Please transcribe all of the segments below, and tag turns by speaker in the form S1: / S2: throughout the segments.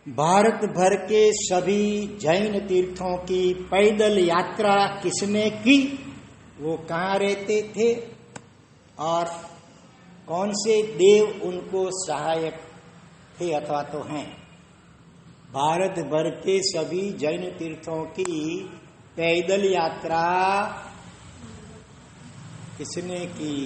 S1: भारत भर के सभी जैन तीर्थों की पैदल यात्रा किसने की, वो कहाँ रहते थे और कौन से देव उनको सहायक थे अथवा तो हैं। भारत भर के सभी जैन तीर्थों की पैदल यात्रा किसने की।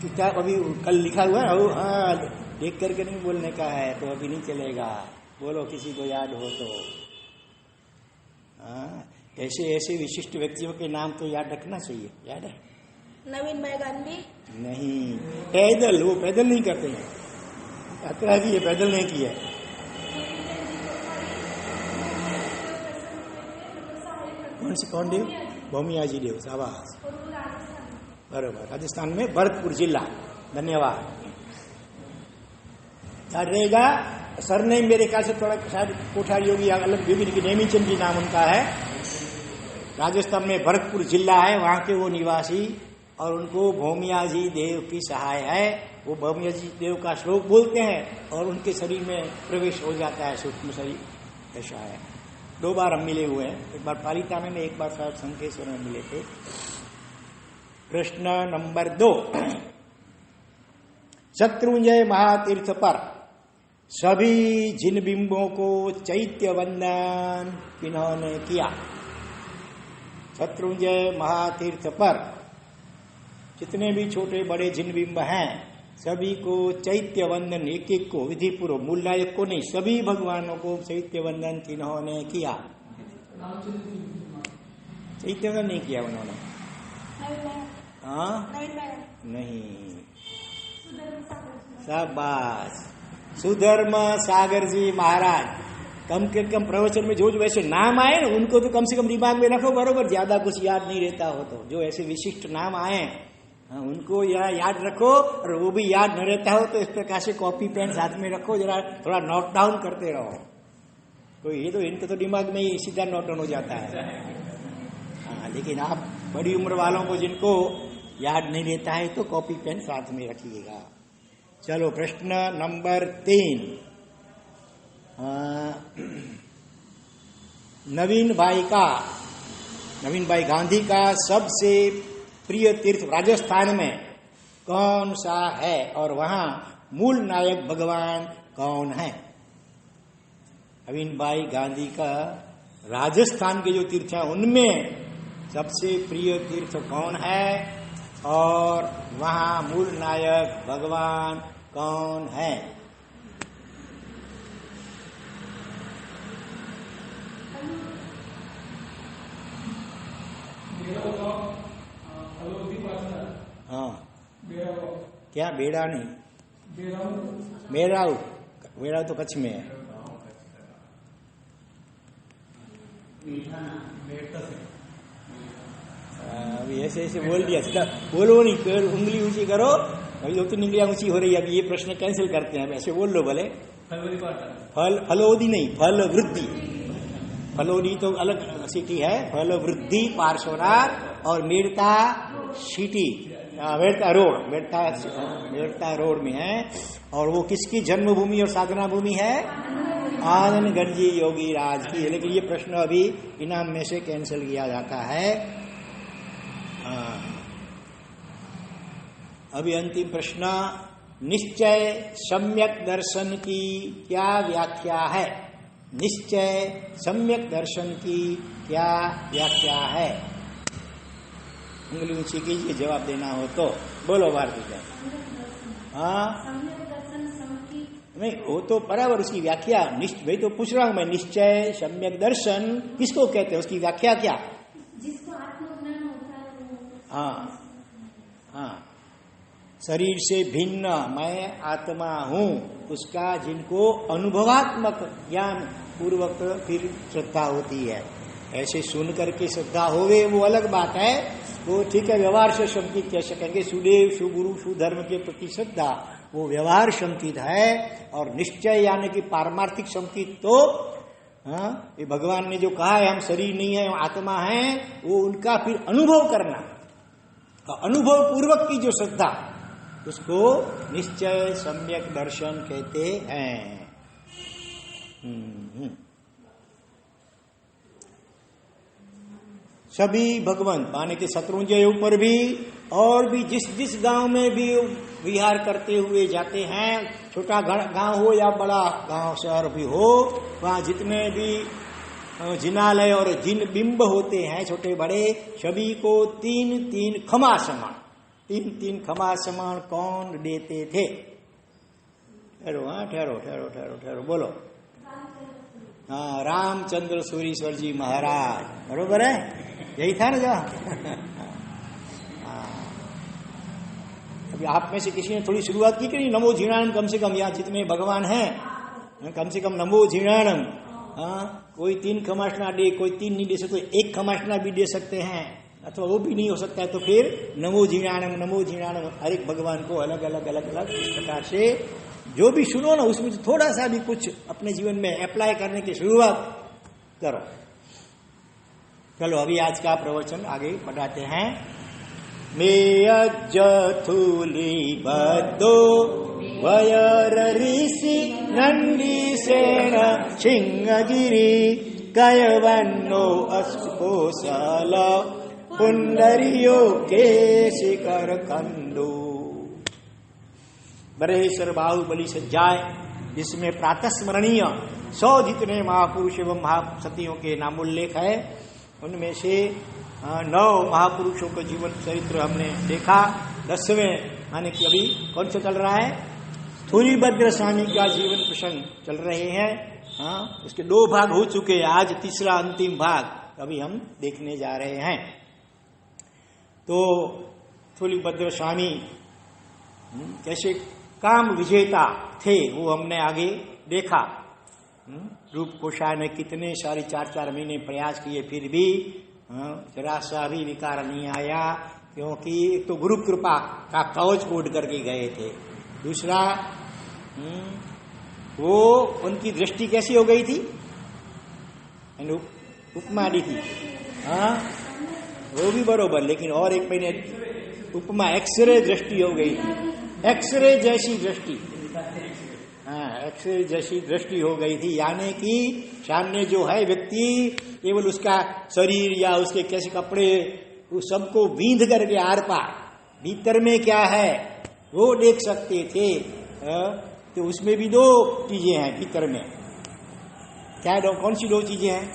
S1: किताब अभी कल लिखा हुआ है, हाँ देख करके नहीं बोलने का है, तो अभी नहीं चलेगा। बोलो किसी को याद हो तो। ऐसे ऐसे विशिष्ट व्यक्तियों के नाम तो याद रखना चाहिए। याद है?
S2: नवीन भाई गांधी
S1: नहीं, पैदल, वो पैदल नहीं करते हैं, यात्रा की है, पैदल नहीं की है। कौन से कौन देव? भौमियाजी देव, शाबाश, बराबर। राजस्थान में भरतपुर जिला। धन्यवाद। याद रहेगा। सरनेम मेरे ख्याल से थोड़ा शायद कोठारी होगी, अलग भी, नेमीचंद जी नाम उनका है। राजस्थान में भरतपुर जिला है, वहां के वो निवासी, और उनको भौमियाजी देव की सहाय है। वो भौमियाजी देव का श्लोक बोलते हैं और उनके शरीर में प्रवेश हो जाता है, सूक्ष्म शरीर। ऐसा है। 2 बार हम मिले हुए हैं, एक बार पालिताना में, एक बार शायद संकेश्वर में मिले थे। प्रश्न नंबर 2। शत्रुंजय महातीर्थ पर सभी जिन बिंबों को चैत्य वंदन किन्होंने किया। शत्रुंजय महातीर्थ पर जितने भी छोटे बड़े जिन बिंब हैं, सभी को चैत्य वंदन, एक एक को विधि पूर्व, मूल नायक को नहीं, सभी भगवानों को चैत्य वंदन किन्होंने किया। चैत्य वंदन नहीं किया उन्होंने। नहीं। शाबाश, सुधर्म सागर जी महाराज। कम के कम प्रवचन में जो जो ऐसे नाम आए ना, उनको तो कम से कम दिमाग में रखो, बरोबर। ज्यादा कुछ याद नहीं रहता हो तो जो ऐसे विशिष्ट नाम आए उनको याद रखो, और वो भी याद न रहता हो तो इस प्रकार से कॉपी पेन साथ में रखो, जरा थोड़ा नोट डाउन करते रहो। तो ये तो इनके तो दिमाग में ही सीधा नोट डाउन हो जाता है। हाँ, लेकिन आप बड़ी उम्र वालों को जिनको याद नहीं रहता है तो कॉपी पेन साथ में रखिएगा। चलो प्रश्न नंबर 3। नवीन भाई गांधी का सबसे प्रिय तीर्थ राजस्थान में कौन सा है और वहां मूल नायक भगवान कौन है। नवीन भाई गांधी का राजस्थान के जो तीर्थ हैं उनमें सबसे प्रिय तीर्थ कौन है और वहां मूल नायक भगवान कौन है। हाँ, क्या बेड़ा नहीं, बेड़ाऊ तो कच्छ में है। अभी ऐसे ऐसे बोल दिया, सीधा बोलो नहीं, उंगली ऊंची करो। अभी 2-3 उंगलियां ऊंची हो रही है, अभी ये प्रश्न कैंसिल करते हैं। ऐसे बोल लो भले। फलोदी नहीं, फल वृद्धि। फलोदी तो अलग सिटी है, फल वृद्धि पार्श्वनाथ और मेड़ता सिटी, मेड़ता रोड में है। और वो किसकी जन्मभूमि और साधना भूमि है? आनंदगढ़ जी योगी राज की। लेकिन ये प्रश्न अभी इनाम में से कैंसिल किया जाता है। अभी अंतिम प्रश्न, निश्चय सम्यक दर्शन की क्या व्याख्या है? निश्चय सम्यक दर्शन की क्या व्याख्या है? उंगली ऊंची कीजिए जवाब देना हो तो। बोलो भारती जी। हाँ, नहीं वो तो बराबर उसकी व्याख्या। भाई तो पूछ रहा हूं मैं, निश्चय सम्यक दर्शन किसको कहते हैं, उसकी व्याख्या क्या?
S2: जिसको आत्मज्ञान होता है।
S1: हाँ हाँ, शरीर से भिन्न मैं आत्मा हूं, उसका जिनको अनुभवात्मक ज्ञान पूर्वक फिर श्रद्धा होती है। ऐसे सुन करके श्रद्धा होवे वो अलग बात है, वो ठीक है, व्यवहार से शंकित कह सकेंगे। सुदेव सुगुरु सुधर्म के प्रति श्रद्धा वो व्यवहार शंकित है, और निश्चय यानी कि पारमार्थिक शंकित तो ये भगवान ने जो कहा है हम शरीर नहीं है आत्मा है, वो उनका फिर अनुभव करना, अनुभव पूर्वक की जो श्रद्धा, उसको निश्चय सम्यक दर्शन कहते हैं। सभी भगवंत माने कि शत्रुंजय ऊपर भी और भी जिस जिस गांव में भी विहार करते हुए जाते हैं, छोटा गांव हो या बड़ा गांव शहर भी हो, वहां जितने भी जिनालय और जिन बिंब होते हैं छोटे बड़े, सभी को 3-3 खमा समान, 3-3 खमा समान कौन देते थे? ठहरो बोलो। हाँ, रामचंद्र सूरीश्वर जी महाराज, बरोबर है, यही था ना जहाँ। अभी आप में से किसी ने थोड़ी शुरुआत की कि नहीं? नमो झीणानम, कम से कम यहाँ जितने भगवान हैं कम से कम नमो झीणानम। हाँ, कोई 3 खमासना दे, कोई 3 नहीं दे सकते, 1 खमासना भी दे सकते हैं, अथवा वो भी नहीं हो सकता है तो फिर नमो झीणानम, नमो झीणानम। हर एक भगवान को अलग अलग अलग अलग इस प्रकार से जो भी सुनो ना, उसमें थोड़ा सा भी कुछ अपने जीवन में अप्लाई करने की शुरुआत करो। चलो अभी आज का प्रवचन आगे बढ़ाते हैं। मेयज्जथुली बद्धो वयर ऋषि नंदी सेन सिंहगिरी कयवन्नो अस्कोसल पुंडरियो के शिखर कंदो। बरहेश्वर बाहुबली सज्जाए, जिसमें प्रातः स्मरणीय 100 जितने महापुरुष एवं महासतियों के नामोल्लेख है, उनमें से 9 महापुरुषों का जीवन चरित्र हमने देखा। 10वें माने कि अभी कौन सा चल रहा है? स्थूलीभद्र स्वामी का जीवन प्रसंग चल रहे हैं। हाँ, उसके 2 भाग हो चुके हैं, आज तीसरा अंतिम भाग अभी हम देखने जा रहे हैं। तो स्थूलीभद्र स्वामी कैसे काम विजेता थे वो हमने आगे देखा। रूप कोशाय ने कितने सारे 4-4 महीने प्रयास किए, फिर भी जरा सा भी विकार नहीं आया, क्योंकि एक तो गुरु कृपा का कवच ओढ़ करके गए थे, दूसरा वो उनकी दृष्टि कैसी हो गई थी? उपमा दी थी। हाँ, वो भी बरोबर, लेकिन और एक महीने उपमा एक्सरे दृष्टि हो गई थी, एक्सरे जैसी दृष्टि। हाँ, एक्सरे जैसी दृष्टि हो गई थी, यानी कि सामने जो है व्यक्ति केवल उसका शरीर या उसके कैसे कपड़े, वो सबको बींध करके आर पार भीतर में क्या है वो देख सकते थे। तो उसमें भी 2 चीजें हैं भीतर में। क्या कौन सी 2 चीजें हैं?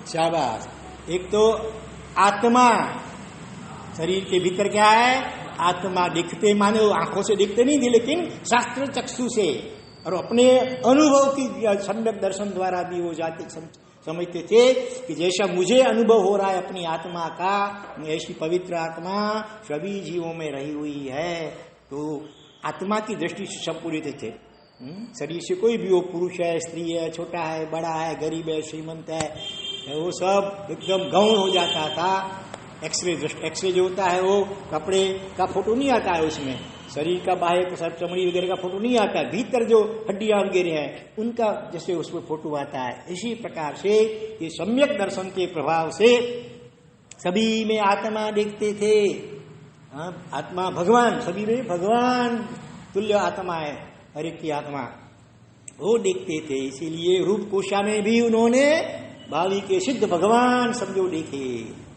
S1: शाबाश। एक तो आत्मा, शरीर के भीतर क्या है? आत्मा। दिखते माने वो आंखों से दिखते नहीं थे, लेकिन शास्त्र चक्षु से और अपने अनुभव की सम्यक दर्शन द्वारा भी वो जाते समझते थे कि जैसा मुझे अनुभव हो रहा है अपनी आत्मा का, ऐसी पवित्र आत्मा सभी जीवों में रही हुई है। तो आत्मा की दृष्टि से सब पूरे थे। शरीर से कोई भी हो, पुरुष है, स्त्री है, छोटा है, बड़ा है, गरीब है, श्रीमंत है, वो सब एकदम गौण हो जाता था। एक्सरे दृष्टि, एक्सरे जो होता है वो कपड़े का फोटो नहीं आता है, उसमें शरीर का बाह्य सब चमड़ी वगैरह का फोटो नहीं आता है, भीतर जो हड्डियां वगैरह हैं उनका जैसे उसमें फोटो आता है। इसी प्रकार से ये सम्यक दर्शन के प्रभाव से सभी में आत्मा देखते थे। आत्मा भगवान, सभी में भगवान तुल्य आत्मा है, हर एक की आत्मा वो देखते थे। इसीलिए रूप कोशा में भी उन्होंने भावी के सिद्ध भगवान समझो देखे।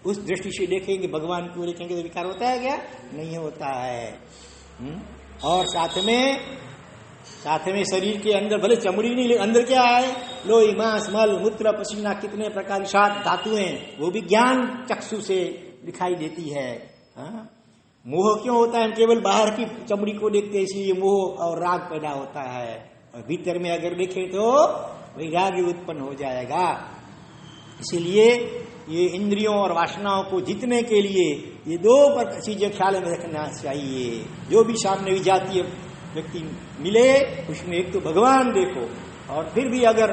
S1: उस दृष्टि से देखेंगे, भगवान को देखेंगे तो विकार होता है क्या? नहीं होता है। और साथ में शरीर के अंदर भले चमड़ी नहीं, लेकिन अंदर क्या है? लोही, मांस, मल, मूत्र, पसीना, कितने प्रकार 7 धातुएं, वो भी ज्ञान चक्षु से दिखाई देती है। मोह क्यों होता है? हम केवल बाहर की चमड़ी को देखते हैं, इसलिए मोह और राग पैदा होता है, और भीतर में अगर देखें तो वैराग्य उत्पन्न हो जाएगा। इसीलिए ये इंद्रियों और वासनाओं को जीतने के लिए ये 2 चीजें ख्याल में रखना चाहिए। जो भी सामने विजातीय व्यक्ति मिले उसमें एक तो भगवान देखो, और फिर भी अगर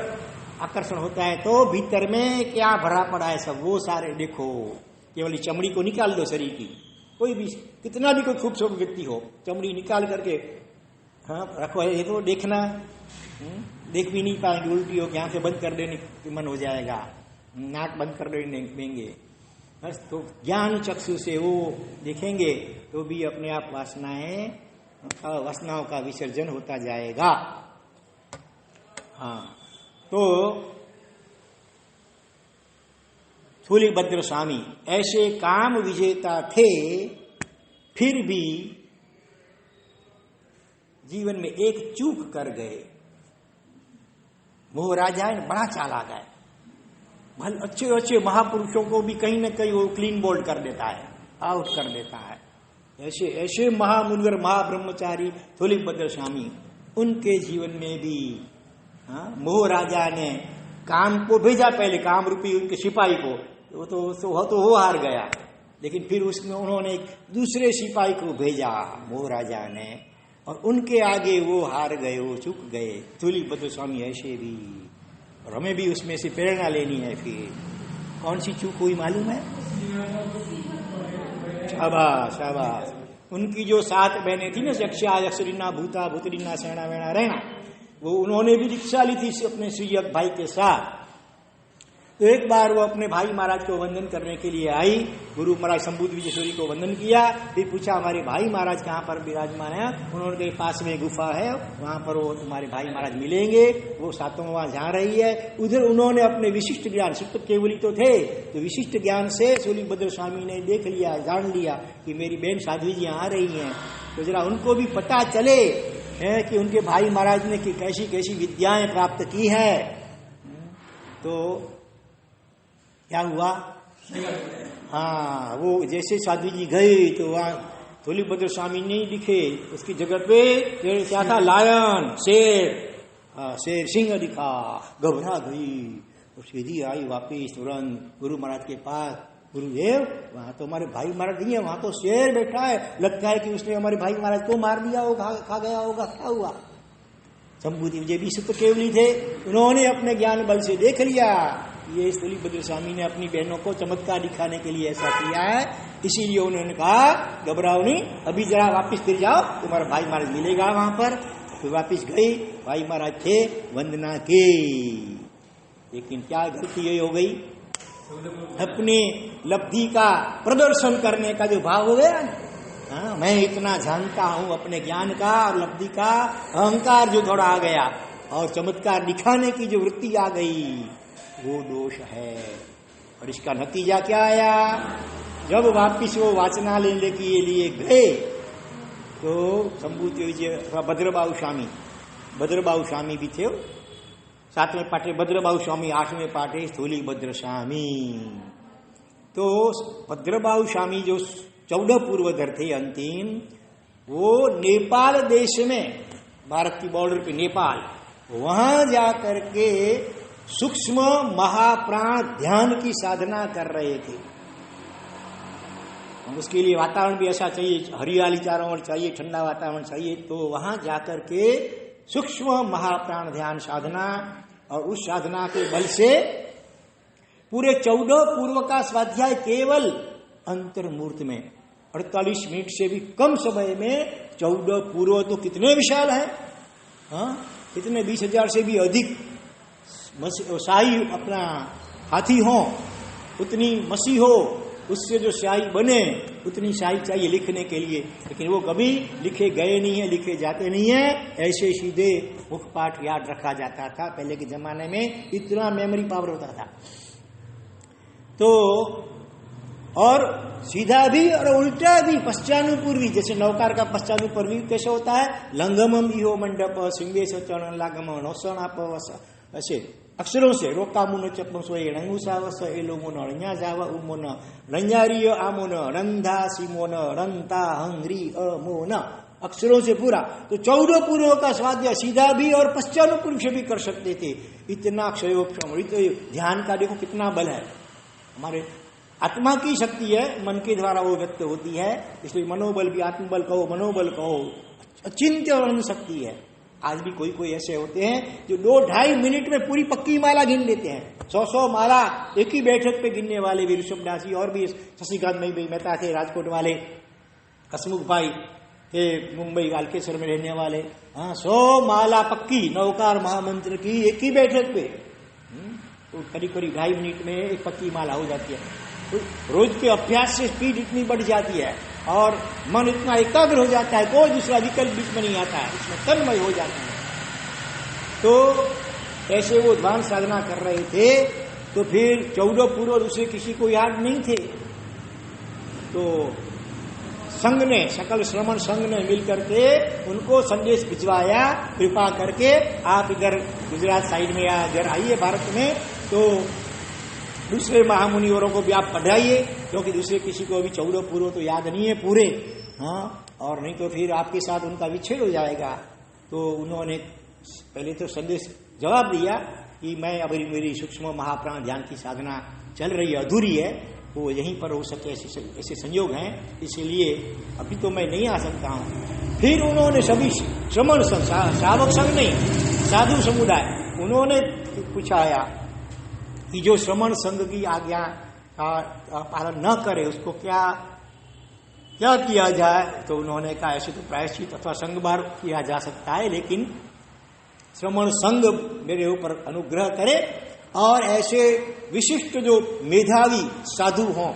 S1: आकर्षण होता है तो भीतर में क्या भरा पड़ा है सब वो सारे देखो। केवल चमड़ी को निकाल दो शरीर की, कोई भी कितना भी कोई खूबसूरत व्यक्ति हो, चमड़ी निकाल करके रखो, ये तो देखना, देख भी नहीं पाएंगे, उल्टी हो के आंखें बंद कर देने की मन हो जाएगा, नाक बंद कर देंगे। बस तो ज्ञान चक्षु से वो देखेंगे तो भी अपने आप वासनाएं वासनाओं का विसर्जन होता जाएगा। हाँ, तो स्थूलिभद्र स्वामी ऐसे काम विजेता थे, फिर भी जीवन में एक चूक कर गए। मोह राजा बड़ा चालाक है, भले अच्छे अच्छे महापुरुषों को भी कहीं न कहीं वो क्लीन बोल्ड कर देता है, आउट कर देता है। ऐसे ऐसे महामुनिवर महाब्रह्मचारी स्थूलिभद्र स्वामी, उनके जीवन में भी मोह राजा ने काम को भेजा, पहले काम रूपी उनके सिपाही को, वो तो वो हार गया, लेकिन फिर उसमें उन्होंने एक दूसरे सिपाही को भेजा मोह राजा ने, और उनके आगे वो हार गए, वो चूक गए। स्थूलिभद्र स्वामी ऐसे भी, और हमें भी उसमें से प्रेरणा लेनी है। फिर कौन सी चूक हुई मालूम है? शाबाश शाबाश। उनकी जो 7 बहनें थी ना, यक्षा यक्षरीना भूता भूतरीना सेना वेणा रहना, वो उन्होंने भी दीक्षा ली थी अपने श्री भाई के साथ। तो एक बार वो अपने भाई महाराज को वंदन करने के लिए आई, गुरु महाराज संबुद्ध विजयेश्वरी को वंदन किया, फिर पूछा हमारे भाई महाराज कहाँ पर विराजमान है? उन्होंने कहा पास में गुफा है, वहां पर वो तुम्हारे भाई महाराज मिलेंगे, वो सातों वहां जा रही है। उधर उन्होंने अपने विशिष्ट ज्ञान, सुप्त केवली तो थे, तो विशिष्ट ज्ञान से स्थूलिभद्र स्वामी ने देख लिया, जान लिया कि मेरी बहन साध्वी जी आ रही हैं, तो जरा उनको भी पता चले है कि उनके भाई महाराज ने कि कैसी कैसी विद्याएं प्राप्त की है। तो क्या हुआ? हाँ, वो जैसे साध्वी जी गई तो वहां स्थूलिभद्र स्वामी नहीं दिखे, उसकी जगह पे क्या था? लायन, शेर, शेर सिंह दिखा, घबरा गई, वो सीधी आई वापिस तुरंत गुरु महाराज के पास। गुरुदेव, वहां तो हमारे भाई महाराज नहीं है, वहां तो शेर बैठा है, लगता है कि उसने हमारे भाई महाराज को मार दिया होगा, खा गया होगा, क्या हुआ? संबुद्धि विजय भी सुप्त केवली थे, उन्होंने अपने ज्ञान बल से देख लिया ये स्थूलिभद्र स्वामी ने अपनी बहनों को चमत्कार दिखाने के लिए ऐसा किया है, इसीलिए उन्होंने कहा घबराओ नहीं, अभी जरा वापिस फिर जाओ, तुम्हारा भाई महाराज मिलेगा वहां पर। फिर वापिस गई, भाई महाराज थे, वंदना की, लेकिन क्या गलती ये हो गई? अपनी लब्धि का प्रदर्शन करने का जो भाव हो गया, हाँ, मैं इतना जानता हूं अपने ज्ञान का और लब्धि का अहंकार जो थोड़ा आ गया, और चमत्कार दिखाने की जो वृत्ति आ गई, वो दोष है। और इसका नतीजा क्या आया? जब वापिस वो वाचनालय के लिए गए तो संबुद्धि विजय भद्रबाहु स्वामी भी थे, 7वें पाठे भद्रबाहु स्वामी, 8वें पाठे स्थूलिभद्र स्वामी। तो भद्रबाहु स्वामी जो 14 पूर्वधर थे अंतिम, वो नेपाल देश में, भारत की बॉर्डर पे नेपाल, वहां जाकर के सूक्ष्म महाप्राण ध्यान की साधना कर रहे थे। उसके लिए वातावरण भी ऐसा चाहिए, हरियाली चारों ओर चाहिए, ठंडा वातावरण चाहिए, तो वहां जाकर के सूक्ष्म महाप्राण ध्यान साधना, और उस साधना के बल से पूरे 14 पूर्व का स्वाध्याय केवल अंतर्मूर्त में 48 मिनट से भी कम समय में 14 पूर्व तो कितने विशाल है, हाँ, कितने 20,000 से भी अधिक शाही अपना हाथी हो, उतनी मसी हो, उससे जो शाही बने उतनी शाही चाहिए लिखने के लिए, लेकिन वो कभी लिखे गए नहीं है, लिखे जाते नहीं है, ऐसे सीधे मुखपाठ याद रखा जाता था। पहले के जमाने में इतना मेमोरी पावर होता था। तो और सीधा भी और उल्टा भी, पश्चानुपूर्वी, जैसे नौकार का पश्चानुपूर्वी कैसे होता है? लंगमम इहो मंडप सिंगेश चरण लागम नौसणाप, ऐसे अक्षरों से रोका मुन चपम सोए रंगुसावस एलोमोन रंजा जावा उमोन रंजारियो आमोन रंधा सिमोन रंता हंग्री अमोन, अक्षरों से पूरा। तो 14 पूर्वों का स्वाध्याय सीधा भी और पश्चानुपूर्व से भी कर सकते थे। इतना क्षयोक्षम ध्यान का देखो कितना बल है। हमारे आत्मा की शक्ति है, मन के द्वारा वो व्यक्त होती है, इसलिए मनोबल भी, आत्मबल कहो, मनोबल कहो, अचिंत्य शक्ति है। आज भी कोई कोई ऐसे होते हैं जो 2-2.5 मिनट में पूरी पक्की माला गिन लेते हैं, 100 माला एक ही बैठक पे गिनने वाले भी ऋषभदास जी, और भी शशिकांत मेहता थे राजकोट वाले, हसमुख भाई थे मुंबई कालकेश्वर में रहने वाले, हाँ, 100 माला पक्की नवकार महामंत्र की एक ही बैठक पे, तो करीब 2.5 मिनट में एक पक्की माला हो जाती है। तो रोज के अभ्यास से स्पीड इतनी बढ़ जाती है। और मन इतना एकाग्र हो जाता है, कोई दूसरा विकल्प बीच में नहीं आता है, उसमें तन्मय हो जाता है। तो ऐसे वो ध्यान साधना कर रहे थे, तो फिर 14 पूर्व दूसरे किसी को याद नहीं थे। तो संघ ने, सकल श्रमण संघ ने मिलकर के उनको संदेश भिजवाया, कृपा करके आप इधर गुजरात साइड में या इधर आइए भारत में, तो दूसरे महामुनिवरों को भी आप पढ़ाइए, क्योंकि दूसरे किसी को अभी 14 पूर्व तो याद नहीं है पूरे, हाँ, और नहीं तो फिर आपके साथ उनका विच्छेद हो जाएगा। तो उन्होंने पहले तो संदेश जवाब दिया कि मैं अभी मेरी सूक्ष्म महाप्राण ध्यान की साधना चल रही है, अधूरी है, वो यहीं पर हो सके ऐसे संयोग हैं, इसलिए अभी तो मैं नहीं आ सकता हूं। फिर उन्होंने सभी श्रमण श्रावक संघ नहीं, साधु समुदाय, उन्होंने पूछाया कि जो श्रमण संघ की आज्ञा का पालन न करे उसको क्या क्या किया जाए। तो उन्होंने कहा ऐसे तो प्रायश्चित अथवा संघवार किया जा सकता है, लेकिन श्रमण संघ मेरे ऊपर अनुग्रह करे और ऐसे विशिष्ट जो मेधावी साधु हों,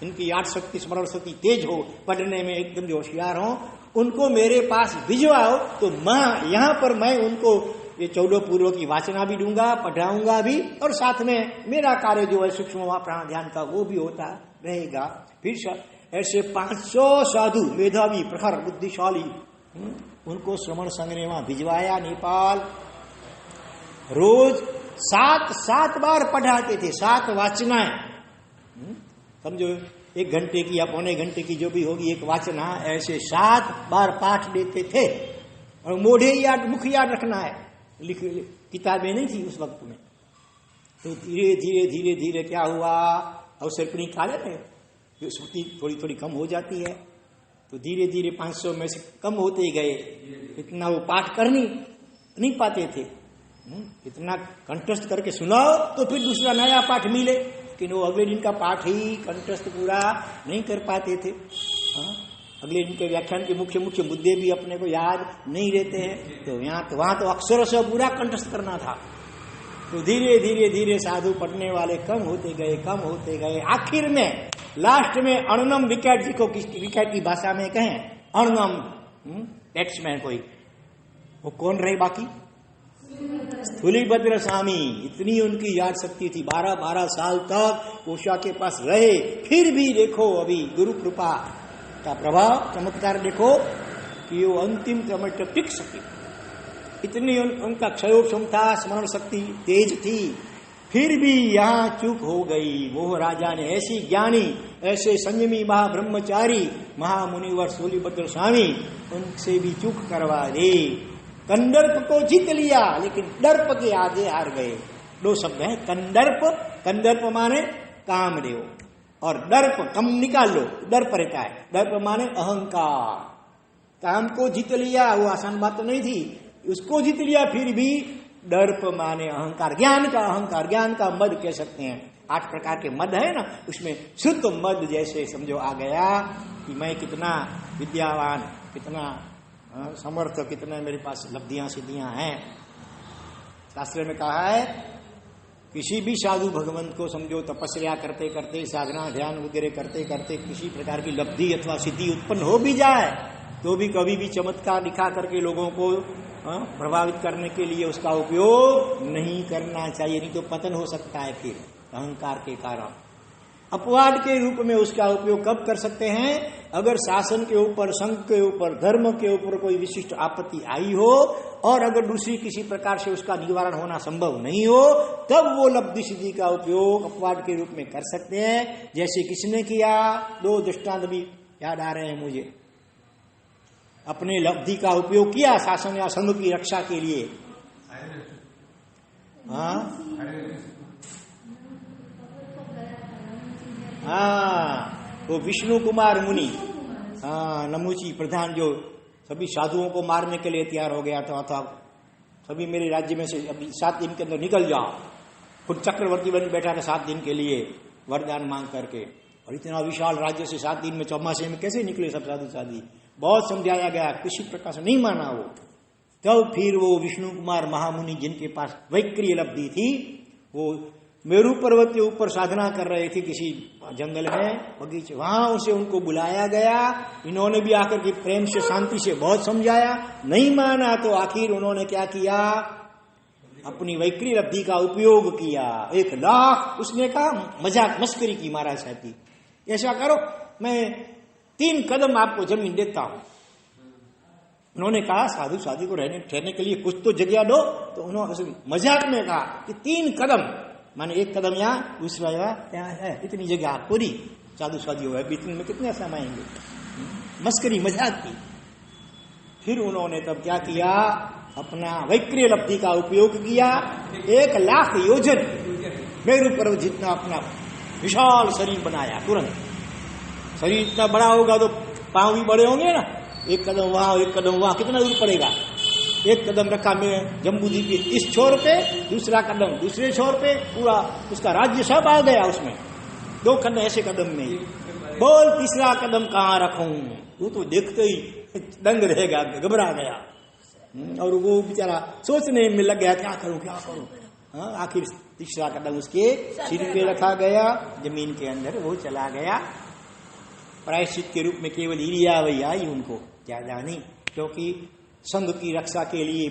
S1: इनकी याद शक्ति स्मरण शक्ति तेज हो, पढ़ने में एकदम जो होशियार हों, उनको मेरे पास भिजवाओ। तो यहाँ पर मैं उनको ये 14 पूर्व की वाचना भी दूंगा, पढ़ाऊंगा भी, और साथ में मेरा कार्य जो है सूक्ष्म प्राण ध्यान का वो भी होता रहेगा। फिर ऐसे 500 साधु मेधावी प्रखर बुद्धिशाली, उनको श्रमण संघ ने वहां भिजवाया नेपाल। रोज 7 बार पढ़ाते थे, 7 वाचनाएं, समझो 1 घंटे की या पौने घंटे की जो भी होगी एक वाचना, ऐसे 7 बार पाठ देते थे। और मोढ़े याद, मुख याद रखना है, किताबें नहीं थी उस वक्त में। तो धीरे धीरे धीरे धीरे क्या हुआ, अवसर पर निकाले थे, स्मृति थोड़ी थोड़ी कम हो जाती है, तो धीरे धीरे 500 में से कम होते गए। इतना वो पाठ कर नहीं पाते थे, इतना कंठस्थ करके सुनाओ तो फिर दूसरा नया पाठ मिले, लेकिन वो अगले दिन का पाठ ही कंठस्थ पूरा नहीं कर पाते थे। अगले दिन के व्याख्यान के मुख्य मुख्य मुद्दे भी अपने को याद नहीं रहते हैं, तो वहां तो अक्षरों से पूरा कंठस्थ करना था। तो धीरे धीरे धीरे साधु पढ़ने वाले कम होते गए। आखिर में लास्ट में अणनम विकेट, जिसको विकेट की भाषा में कहें अणनम बैट्समैन कोई, वो कौन रहे बाकी? स्थूलीभद्र स्वामी। इतनी उनकी याद शक्ति थी, 12 साल तक उषा के पास रहे, फिर भी देखो अभी गुरु कृपा का प्रभाव, चमत्कार देखो कि वो अंतिम समय तक टिक सके। इतनी उनका क्षयोग क्षमता, स्मरण शक्ति तेज थी, फिर भी यहाँ चूक हो गई। मोह राजा ने ऐसी ज्ञानी, ऐसे संयमी महाब्रह्मचारी महामुनिवर स्थूलीभद्र स्वामी, उनसे भी चूक करवा दे। कंदर्प को जीत लिया, लेकिन दर्प के आगे हार गए। 2 शब्द हैं, कंदर्प माने कामदेव, और दर्प कम निकाल लो, दर्प रहता है। दर्प माने अहंकार, काम को जीत लिया, वो आसान बात तो नहीं थी, उसको जीत लिया, फिर भी दर्प माने अहंकार, ज्ञान का अहंकार, ज्ञान का मद कह सकते हैं। 8 प्रकार के मद है ना, उसमें शुद्ध मद जैसे समझो आ गया कि मैं कितना विद्यावान, कितना समर्थ, कितना मेरे पास लब्धियां सिद्धियां हैं। शास्त्र में कहा है किसी भी साधु भगवंत को समझो तपस्या करते करते, साधना ध्यान वगैरह करते करते किसी प्रकार की लब्धि अथवा सिद्धि उत्पन्न हो भी जाए, तो भी कभी भी चमत्कार दिखा करके लोगों को प्रभावित करने के लिए उसका उपयोग नहीं करना चाहिए, नहीं तो पतन हो सकता है फिर अहंकार के कारण। अपवाद के रूप में उसका उपयोग कब कर सकते हैं? अगर शासन के ऊपर, संघ के ऊपर, धर्म के ऊपर कोई विशिष्ट आपत्ति आई हो, और अगर दूसरी किसी प्रकार से उसका निवारण होना संभव नहीं हो, तब वो लब्धि सिद्धि का उपयोग अपवाद के रूप में कर सकते हैं। जैसे किसने किया, 2 दृष्टांत भी याद आ रहे हैं मुझे। अपने लब्धि का उपयोग किया शासन या संघ की रक्षा के लिए। वो विष्णु कुमार मुनि, नमूची प्रधान, जो सभी साधुओं को मारने के लिए तैयार हो गया था, सभी मेरे राज्य में से अभी 7 दिन के अंदर निकल जाओ, खुद चक्रवर्ती बन बैठा था 7 दिन के लिए वरदान मांग करके, और इतना विशाल राज्य से 7 दिन में, चौमासे में कैसे निकले सब साधु साधी। बहुत समझाया गया, किसी प्रकार से नहीं माना वो। तब फिर वो विष्णु कुमार महामुनि, जिनके पास वैक्रिय लब्धि थी, वो मेरू पर्वत के ऊपर साधना कर रहे थे किसी जंगल में, बगीचे, वहां उसे उनको बुलाया गया। इन्होंने भी आकर के प्रेम से शांति से बहुत समझाया, नहीं माना तो आखिर उन्होंने क्या किया, अपनी वैक्री लब्धि का उपयोग किया। 1 लाख उसने कहा, मजाक मस्करी की महाराज साहब की, ऐसा करो मैं 3 कदम आपको जमीन देता हूं। उन्होंने कहा साधु साधु को ठहरने के लिए कुछ तो जगह दो, तो उन्होंने मजाक में कहा कि 3 कदम, माने 1 कदम यहाँ, दूसरा यहाँ है, इतनी जगह पूरी साधु साधु है, बीच में कितने समाएंगे, मस्करी मजाक की। फिर उन्होंने तब क्या किया, अपना वैक्रिय लब्धि का उपयोग किया। 1 लाख योजन मेरू पर्वत जितना अपना विशाल शरीर बनाया। तुरंत शरीर इतना बड़ा होगा तो पांव भी बड़े होंगे ना, 1 कदम वहां 1 कदम वहां, कितना दूर पड़ेगा। 1 कदम रखा मैं जम्बूद्वीप के इस छोर पे, दूसरा कदम दूसरे छोर पे, पूरा उसका राज्य सब आ गया उसमें। 2 कदम ऐसे कदम में, बोल तीसरा कदम कहाँ रखूं, वो तो देखते ही दंग रहेगा, घबरा गया। और वो बेचारा सोचने में लग गया, क्या करूं क्या करूं। हाँ, आखिर तीसरा कदम उसके सिर पे रखा गया, जमीन के अंदर वो चला गया। प्रायश्चित के रूप में केवल ईरिया वही आई उनको, ज्यादा नहीं, क्योंकि संघ की रक्षा के लिए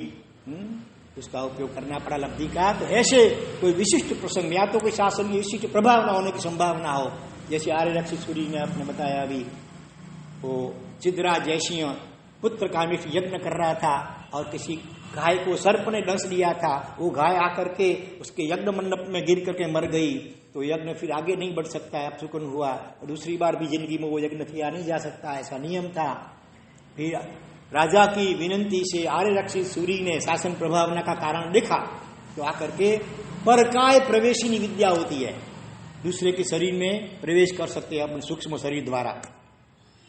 S1: उसका उपयोग करना पड़ा लब्धि का। तो ऐसे कोई विशिष्ट प्रसंग, या तो कोई शासन की विशिष्ट प्रभाव न होने की संभावना हो, जैसे आर्यरक्षित सूरी ने आपने बताया अभी, वो चिद्रा जैसी पुत्र का यज्ञ कर रहा था और किसी गाय को सर्प ने डंस दिया था, वो गाय आकर के उसके यज्ञ मंडप में गिर करके मर गई, तो यज्ञ फिर आगे नहीं बढ़ सकता है, अपशुकन हुआ। दूसरी बार भी जिंदगी में वो यज्ञ किया नहीं जा सकता, ऐसा नियम था। फिर राजा की विनंती से आर्यरक्षित सूरी ने शासन प्रभावना का कारण देखा, तो आकर के परकाय प्रवेशिनी विद्या होती है, दूसरे के शरीर में प्रवेश कर सकते हैं अपने सूक्ष्म शरीर द्वारा।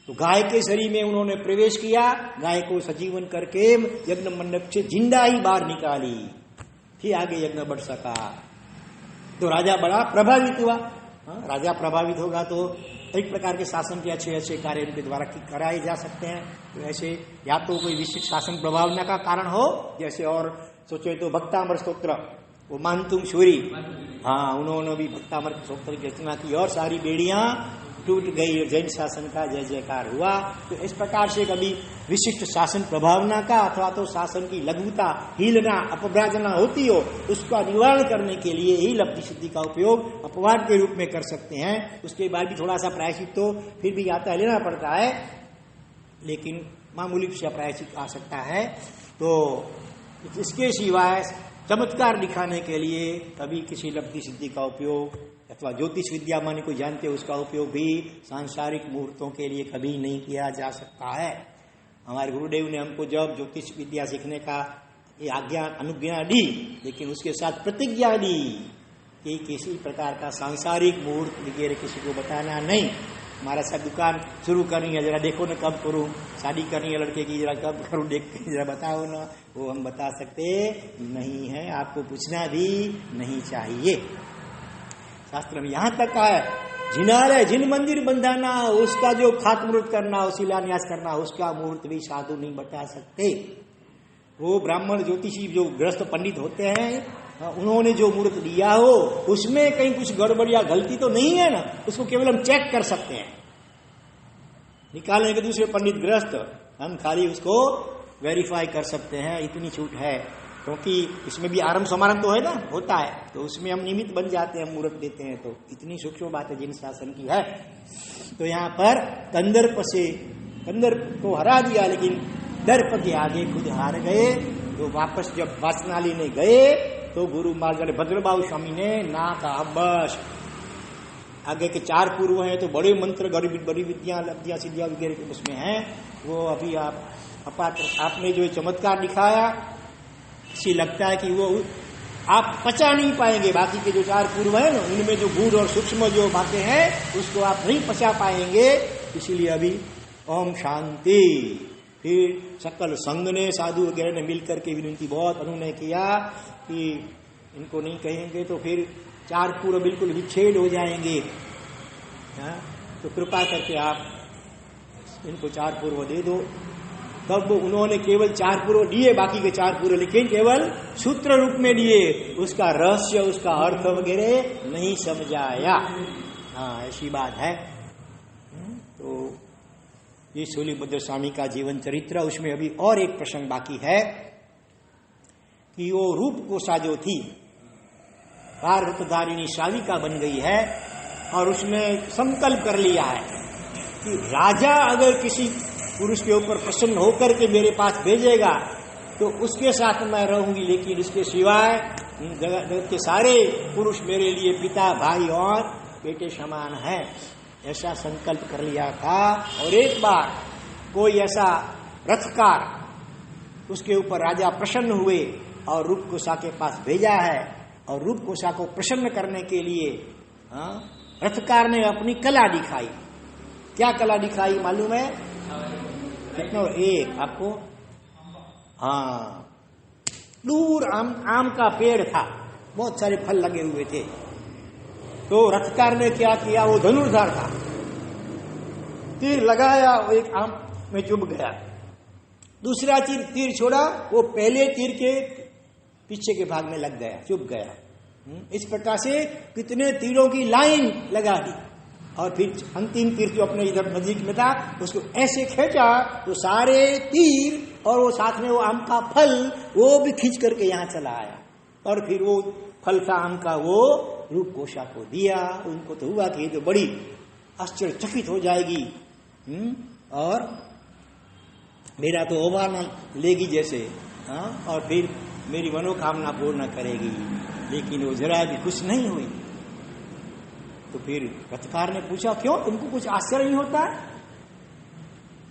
S1: तो गाय के शरीर में उन्होंने प्रवेश किया, गाय को सजीवन करके यज्ञ मंडप से जिंदा ही बाहर निकाली, फिर आगे यज्ञ बढ़ सका। तो राजा बड़ा प्रभावित हुआ। राजा प्रभावित होगा तो एक प्रकार के शासन के अच्छे अच्छे कार्य उनके द्वारा कराए जा सकते हैं। तो ऐसे या तो कोई विशिष्ट शासन प्रभावना का कारण हो, जैसे और सोचे तो भक्तामर स्तोत्र, वो मानतुम सूरी, हाँ उन्होंने भी भक्तामर स्तोत्र की रचना की और सारी बेड़ियां टूट गई और जैन शासन का जय जयकार हुआ। तो इस प्रकार से कभी विशिष्ट शासन प्रभावना का अथवा तो शासन की लघुता, हीलना, अपभ्राजना होती हो, उसका निवारण करने के लिए ही लब्धि सिद्धि का उपयोग अपवाद के रूप में कर सकते हैं। उसके बाद भी थोड़ा सा प्रायश्चित तो फिर भी आता है, लेना पड़ता है, लेकिन मामूली से प्रायश्चित आ सकता है। तो इसके सिवाय चमत्कार दिखाने के लिए कभी किसी लब्धि सिद्धि का उपयोग अथवा ज्योतिष विद्या माने कोई जानते हो उसका उपयोग भी सांसारिक मुहूर्तों के लिए कभी नहीं किया जा सकता है। हमारे गुरुदेव ने हमको जब ज्योतिष विद्या सीखने का ये आज्ञा अनुज्ञा दी, लेकिन उसके साथ प्रतिज्ञा दी कि किसी प्रकार का सांसारिक मुहूर्त वगैरह किसी को बताना नहीं। हमारा सब दुकान शुरू करनी है, जरा देखो ना कब करूं, शादी करनी है लड़के की, जरा कब करूं देख के जरा बताओ ना, वो हम बता सकते नहीं है, आपको पूछना भी नहीं चाहिए। शास्त्र में यहां तक है, जिनारे जिन मंदिर बंधाना उसका जो खातमुहूर्त करना हो, शिलान्यास करना, उसका मुहूर्त भी साधु नहीं बता सकते। वो ब्राह्मण ज्योतिषी जो गृहस्थ पंडित होते हैं, उन्होंने जो मुहूर्त दिया हो उसमें कहीं कुछ गड़बड़ या गलती तो नहीं है ना, उसको केवल हम चेक कर सकते हैं। निकालने के दूसरे पंडित गृहस्थ, हम खाली उसको वेरीफाई कर सकते हैं, इतनी छूट है। क्योंकि इसमें भी आरंभ समारंभ तो है ना, होता है, तो उसमें हम निमित्त बन जाते हैं, मुहूर्त देते हैं, तो इतनी सूक्ष्म बात है जिन शासन की है। तो यहाँ पर कंदर्प को हरा दिया, लेकिन दर्प के आगे खुद हार गए। तो वापस जब वासनाली ने गए तो गुरु महाराज वाले भद्रबाहु स्वामी ने ना कहा बस आगे के 4 पूर्व हैं, तो बड़े मंत्र बड़ी विद्या लब्धियां सिद्धियां वगैरह उसमें हैं, वो अभी आपने जो चमत्कार दिखाया, इसी लगता है कि वो आप पचा नहीं पाएंगे। बाकी के जो 4 पूर्व है ना, उनमें जो गूढ़ और सूक्ष्म जो बातें हैं उसको आप नहीं पचा पाएंगे। इसीलिए अभी ओम शांति। फिर सकल संघ ने, साधु वगैरह ने मिलकर के विनती बहुत अनुनय किया कि इनको नहीं कहेंगे तो फिर 4 पूर्व बिल्कुल विच्छेद हो जाएंगे, तो कृपा करके आप इनको 4 पूर्व दे दो। तब उन्होंने केवल 4 पुरों दिए, बाकी के 4 पुरों लेकिन केवल सूत्र रूप में दिए, उसका रहस्य, उसका अर्थ वगैरह नहीं समझाया। हाँ, ऐसी बात है। तो ये शूलिभद्र स्वामी का जीवन चरित्र, उसमें अभी और एक प्रसंग बाकी है कि वो रूप कोषा जो थी पार्वतधारिणी शाविका बन गई है और उसने संकल्प कर लिया है कि राजा अगर किसी पुरुष के ऊपर प्रसन्न होकर के मेरे पास भेजेगा तो उसके साथ मैं रहूंगी, लेकिन इसके सिवाय जगत के सारे पुरुष मेरे लिए पिता, भाई और बेटे समान है, ऐसा संकल्प कर लिया था। और एक बार कोई ऐसा रथकार उसके ऊपर राजा प्रसन्न हुए और रूपकोषा के पास भेजा है, और रूपकोषा को प्रसन्न करने के लिए रथकार ने अपनी कला दिखाई। क्या कला दिखाई मालूम है? कितना? एक आपको, हाँ, दूर आम का पेड़ था, बहुत सारे फल लगे हुए थे। तो रथकार ने क्या किया, वो धनुर्धार था, तीर लगाया, वो एक आम में चुभ गया। दूसरा तीर छोड़ा, वो पहले तीर के पीछे के भाग में लग गया, चुभ गया। इस प्रकार से कितने तीरों की लाइन लगा दी, और फिर अंतिम तीर जो अपने इधर नजीक में था उसको ऐसे खींचा तो सारे तीर और वो साथ में वो आम का फल वो भी खींच करके यहाँ चला आया, और फिर वो फल था आम का वो रूपकोषा को दिया। उनको तो हुआ कि ये तो बड़ी आश्चर्यचकित हो जाएगी और मेरा तो ओवाना लेगी जैसे, और फिर मेरी मनोकामना पूर्ण करेगी, लेकिन वो जरा भी खुश नहीं हुई। तो फिर रथकार ने पूछा, क्यों, तुमको कुछ आश्चर्य नहीं होता?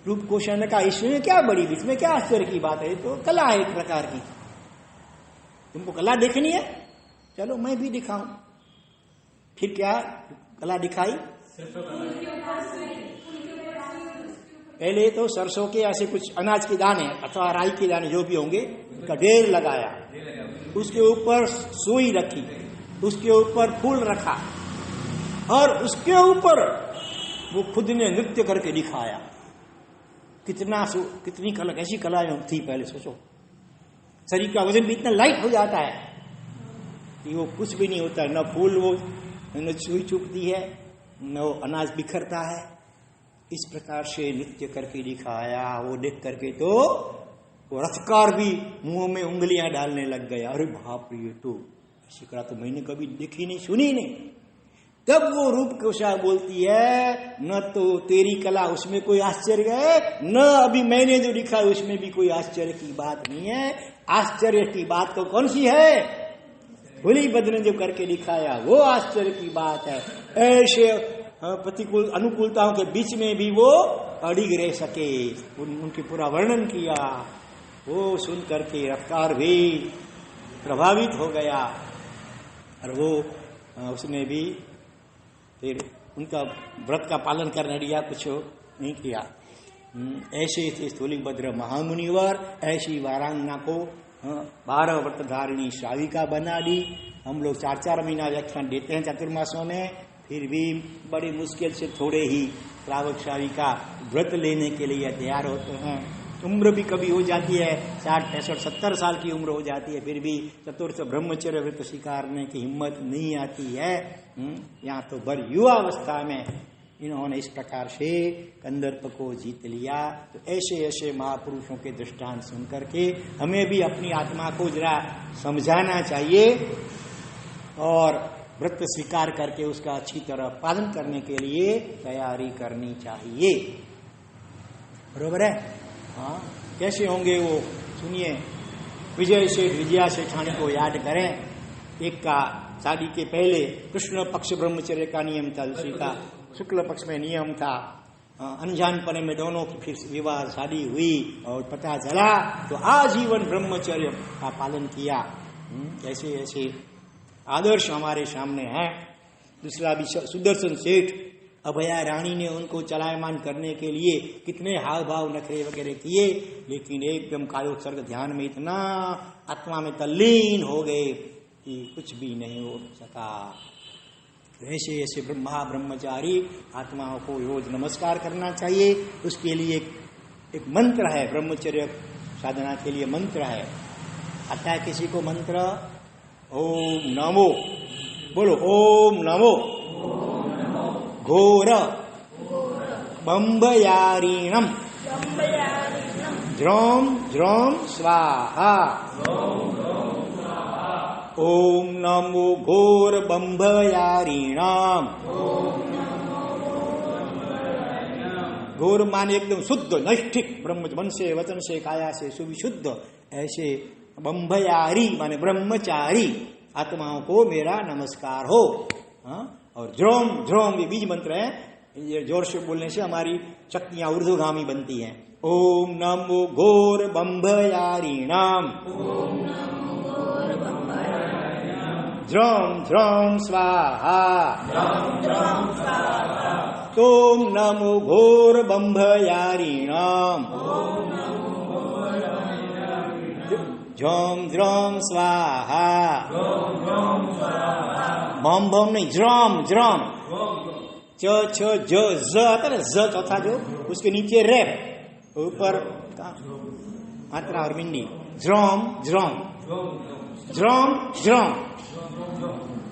S1: रूपकोषा ने कहा, इसमें क्या बड़ी, इसमें क्या आश्चर्य की बात है, तो कला है एक प्रकार की, तुमको कला देखनी है, चलो मैं भी दिखाऊं। फिर क्या कला दिखाई? पहले तो सरसों के ऐसे कुछ अनाज के दाने अथवा राई के दाने जो भी होंगे उनका ढेर लगाया, उसके ऊपर सुई रखी, उसके ऊपर फूल रखा, और उसके ऊपर वो खुद ने नृत्य करके दिखाया। कितनी कला, ऐसी कला थी पहले, सोचो। शरीर का वजन भी इतना लाइट हो जाता है कि वो कुछ भी नहीं होता है, न फूल वो न सुई चुभती है, न वो अनाज बिखरता है। इस प्रकार से नृत्य करके दिखाया। वो देख करके तो वो रथकार भी मुंह में उंगलियां डालने लग गया, अरे बाप रे, ये तो ऐसी कला तो मैंने कभी देखी नहीं, सुनी नहीं। तब वो रूपकोषा बोलती है, न तो तेरी कला उसमें कोई आश्चर्य है, न अभी मैंने जो दिखा उसमें भी कोई आश्चर्य की बात नहीं है। आश्चर्य की बात तो कौन सी है? शूलिभद्र ने जो करके दिखाया वो आश्चर्य की बात है। ऐसे प्रतिकूल अनुकूलताओं के बीच में भी वो अड़िग रह सके, उनके पूरा वर्णन किया। वो सुन करके रफ्तार भी प्रभावित हो गया, और वो उसने भी फिर उनका व्रत का पालन करने दिया, कुछ नहीं किया। ऐसे थे शूलिभद्र महामुनिवर। ऐसी वारांगना को 12 व्रतधारिणी शाविका बना दी। हम लोग 4-4 महीना व्याख्यान देते हैं चतुर्मासों में, फिर भी बड़ी मुश्किल से थोड़े ही श्रावक शाविका व्रत लेने के लिए तैयार होते हैं। उम्र भी कभी हो जाती है, 60, 65, 70 साल की उम्र हो जाती है, फिर भी चतुर्थ ब्रह्मचर्य व्रत स्वीकारने की हिम्मत नहीं आती है। यहाँ तो भर युवा अवस्था में इन्होंने इस प्रकार से कंदर्प को जीत लिया। तो ऐसे ऐसे महापुरुषों के दृष्टांत सुन करके हमें भी अपनी आत्मा को जरा समझाना चाहिए और व्रत स्वीकार करके उसका अच्छी तरह पालन करने के लिए तैयारी करनी चाहिए। बरोबर है? हाँ, कैसे होंगे वो सुनिए। विजय सेठ विजया सेठानी को याद करें। एक का शादी के पहले कृष्ण पक्ष ब्रह्मचर्य का नियम था, दूसरी का शुक्ल पक्ष में नियम था। अनजानपने में दोनों की फिर विवाह शादी हुई और पता चला तो आजीवन ब्रह्मचर्य का पालन किया। ऐसे ऐसे आदर्श हमारे सामने है। दूसरा भी सुदर्शन सेठ, अभया रानी ने उनको चलायमान करने के लिए कितने हाव भाव नखरे वगैरह किए, लेकिन एकदम कायोत्सर्ग ध्यान में इतना आत्मा में तल्लीन हो गए कि कुछ भी नहीं हो सका। ऐसे ऐसे महाब्रह्मचारी आत्माओं को रोज नमस्कार करना चाहिए। उसके लिए एक मंत्र है, ब्रह्मचर्य साधना के लिए मंत्र है। आता है किसी को मंत्र? ओम नमो, बोलो ओम नमो घोर बंभयारीणम ज्रोम ज्रोम स्वाहा। ओम नमो घोर बंभयारीणाम। घोर माने एकदम शुद्ध नैष्ठिक, ब्रह्म मन से वचन से काया से सुविशुद्ध, ऐसे बंभयारी माने ब्रह्मचारी आत्माओं को मेरा नमस्कार हो। और ज्रोम ज्रोम ये बीज मंत्र है, ये जोर से बोलने से हमारी शक्तियां ऊर्ध्वगामी बनती हैं। ओम नमो घोर बंभयारीणाम ज्रोम ज्रोम स्वाहा। ओम नमो घोर बंभयारीणाम झोम ज्रोम स्वाहा। बम बम नहीं, ज्रोम ज्रोम। च छ ज ज आता है ना, ज चौथा जो, उसके नीचे रेप, ऊपर मात्रा और मिंडी। ज्रोम ज्रोम ज्रोम ज्रोम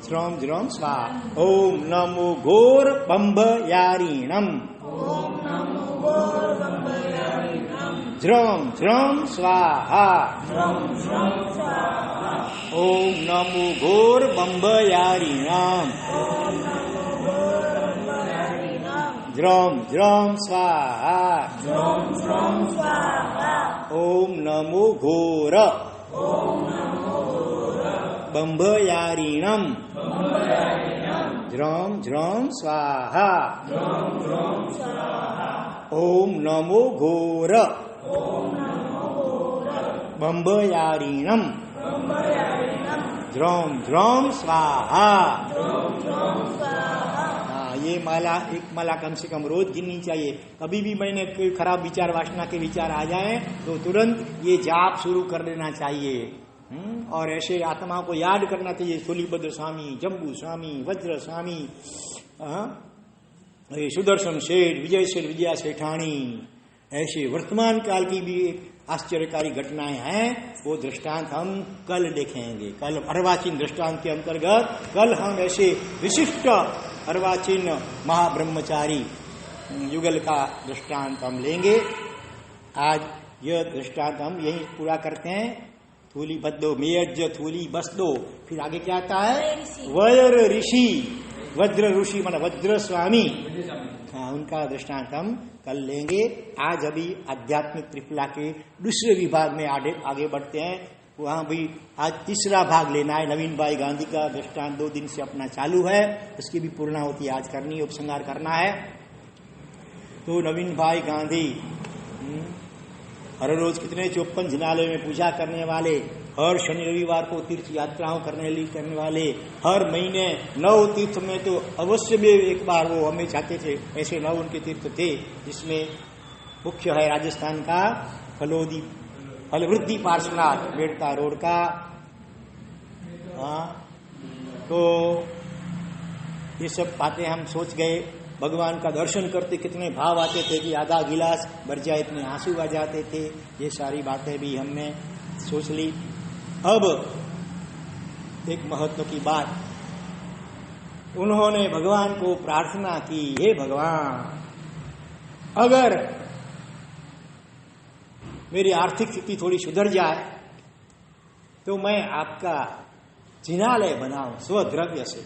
S1: ज्रोम ज्रोम स्वाहा। ओम नमो घोर बंभयारीणम ज्रोम ज्रोम स्वाहा। ओम नमो घोर बंभयारीणाम ज्रोम ज्रोम स्वाहा। ओम नमो घोर बंभयारीणम ज्रोम ज्रोम स्वाहा। ओम नमो घोर बंभयारीणम ज्रोम ज्रोम स्वाहा। ये माला, एक माला कम से कम रोज गिननी चाहिए। कभी भी मैंने कोई खराब विचार, वासना के विचार आ जाए तो तुरंत ये जाप शुरू कर देना चाहिए। और ऐसे आत्माओं को याद करना चाहिए, सूलीभद्र स्वामी, जम्बू स्वामी, वज्र स्वामी, सुदर्शन सेठ, विजय सेठ, विजया सेठानी। ऐसे वर्तमान काल की भी एक आश्चर्यकारी घटनाएं हैं, वो दृष्टांत हम कल देखेंगे। कल अर्वाचीन दृष्टांत के अंतर्गत कल हम ऐसे विशिष्ट अर्वाचीन महाब्रह्मचारी युगल का दृष्टांत हम लेंगे। आज यह दृष्टांत हम यही पूरा करते हैं। थूली बद्दो मेयज थूली बस दो, फिर आगे क्या आता है? वयर ऋषि, वज्र ऋषि माना वज्र स्वामी, उनका दृष्टांत हम कल लेंगे। आज अभी आध्यात्मिक त्रिफला के दूसरे विभाग में आगे बढ़ते हैं। वहां भी आज तीसरा भाग लेना है। नवीन भाई गांधी का दृष्टांत 2 दिन से अपना चालू है, उसकी भी पूर्णाहुति आज करनी, उपसंहार करना है। तो नवीन भाई गांधी हर रोज कितने 54 जिनालय में पूजा करने वाले, हर शनि रविवार को तीर्थ यात्राओं करने वाले, हर महीने 9 तीर्थ में तो अवश्य में एक बार वो हमें जाते थे। ऐसे 9 उनके तीर्थ थे, जिसमें मुख्य है राजस्थान का फलवृद्धि पार्श्वनाथ बेड़ता रोड का। तो ये सब बातें हम सोच गए। भगवान का दर्शन करते कितने भाव आते थे कि आधा गिलास भर जाए इतने आंसू आ जाते थे। ये सारी बातें भी हमने सोच ली। अब एक महत्व की बात, उन्होंने भगवान को प्रार्थना की, हे भगवान, अगर मेरी आर्थिक स्थिति थोड़ी सुधर जाए तो मैं आपका जिनालय बनाऊं स्वद्रव्य से।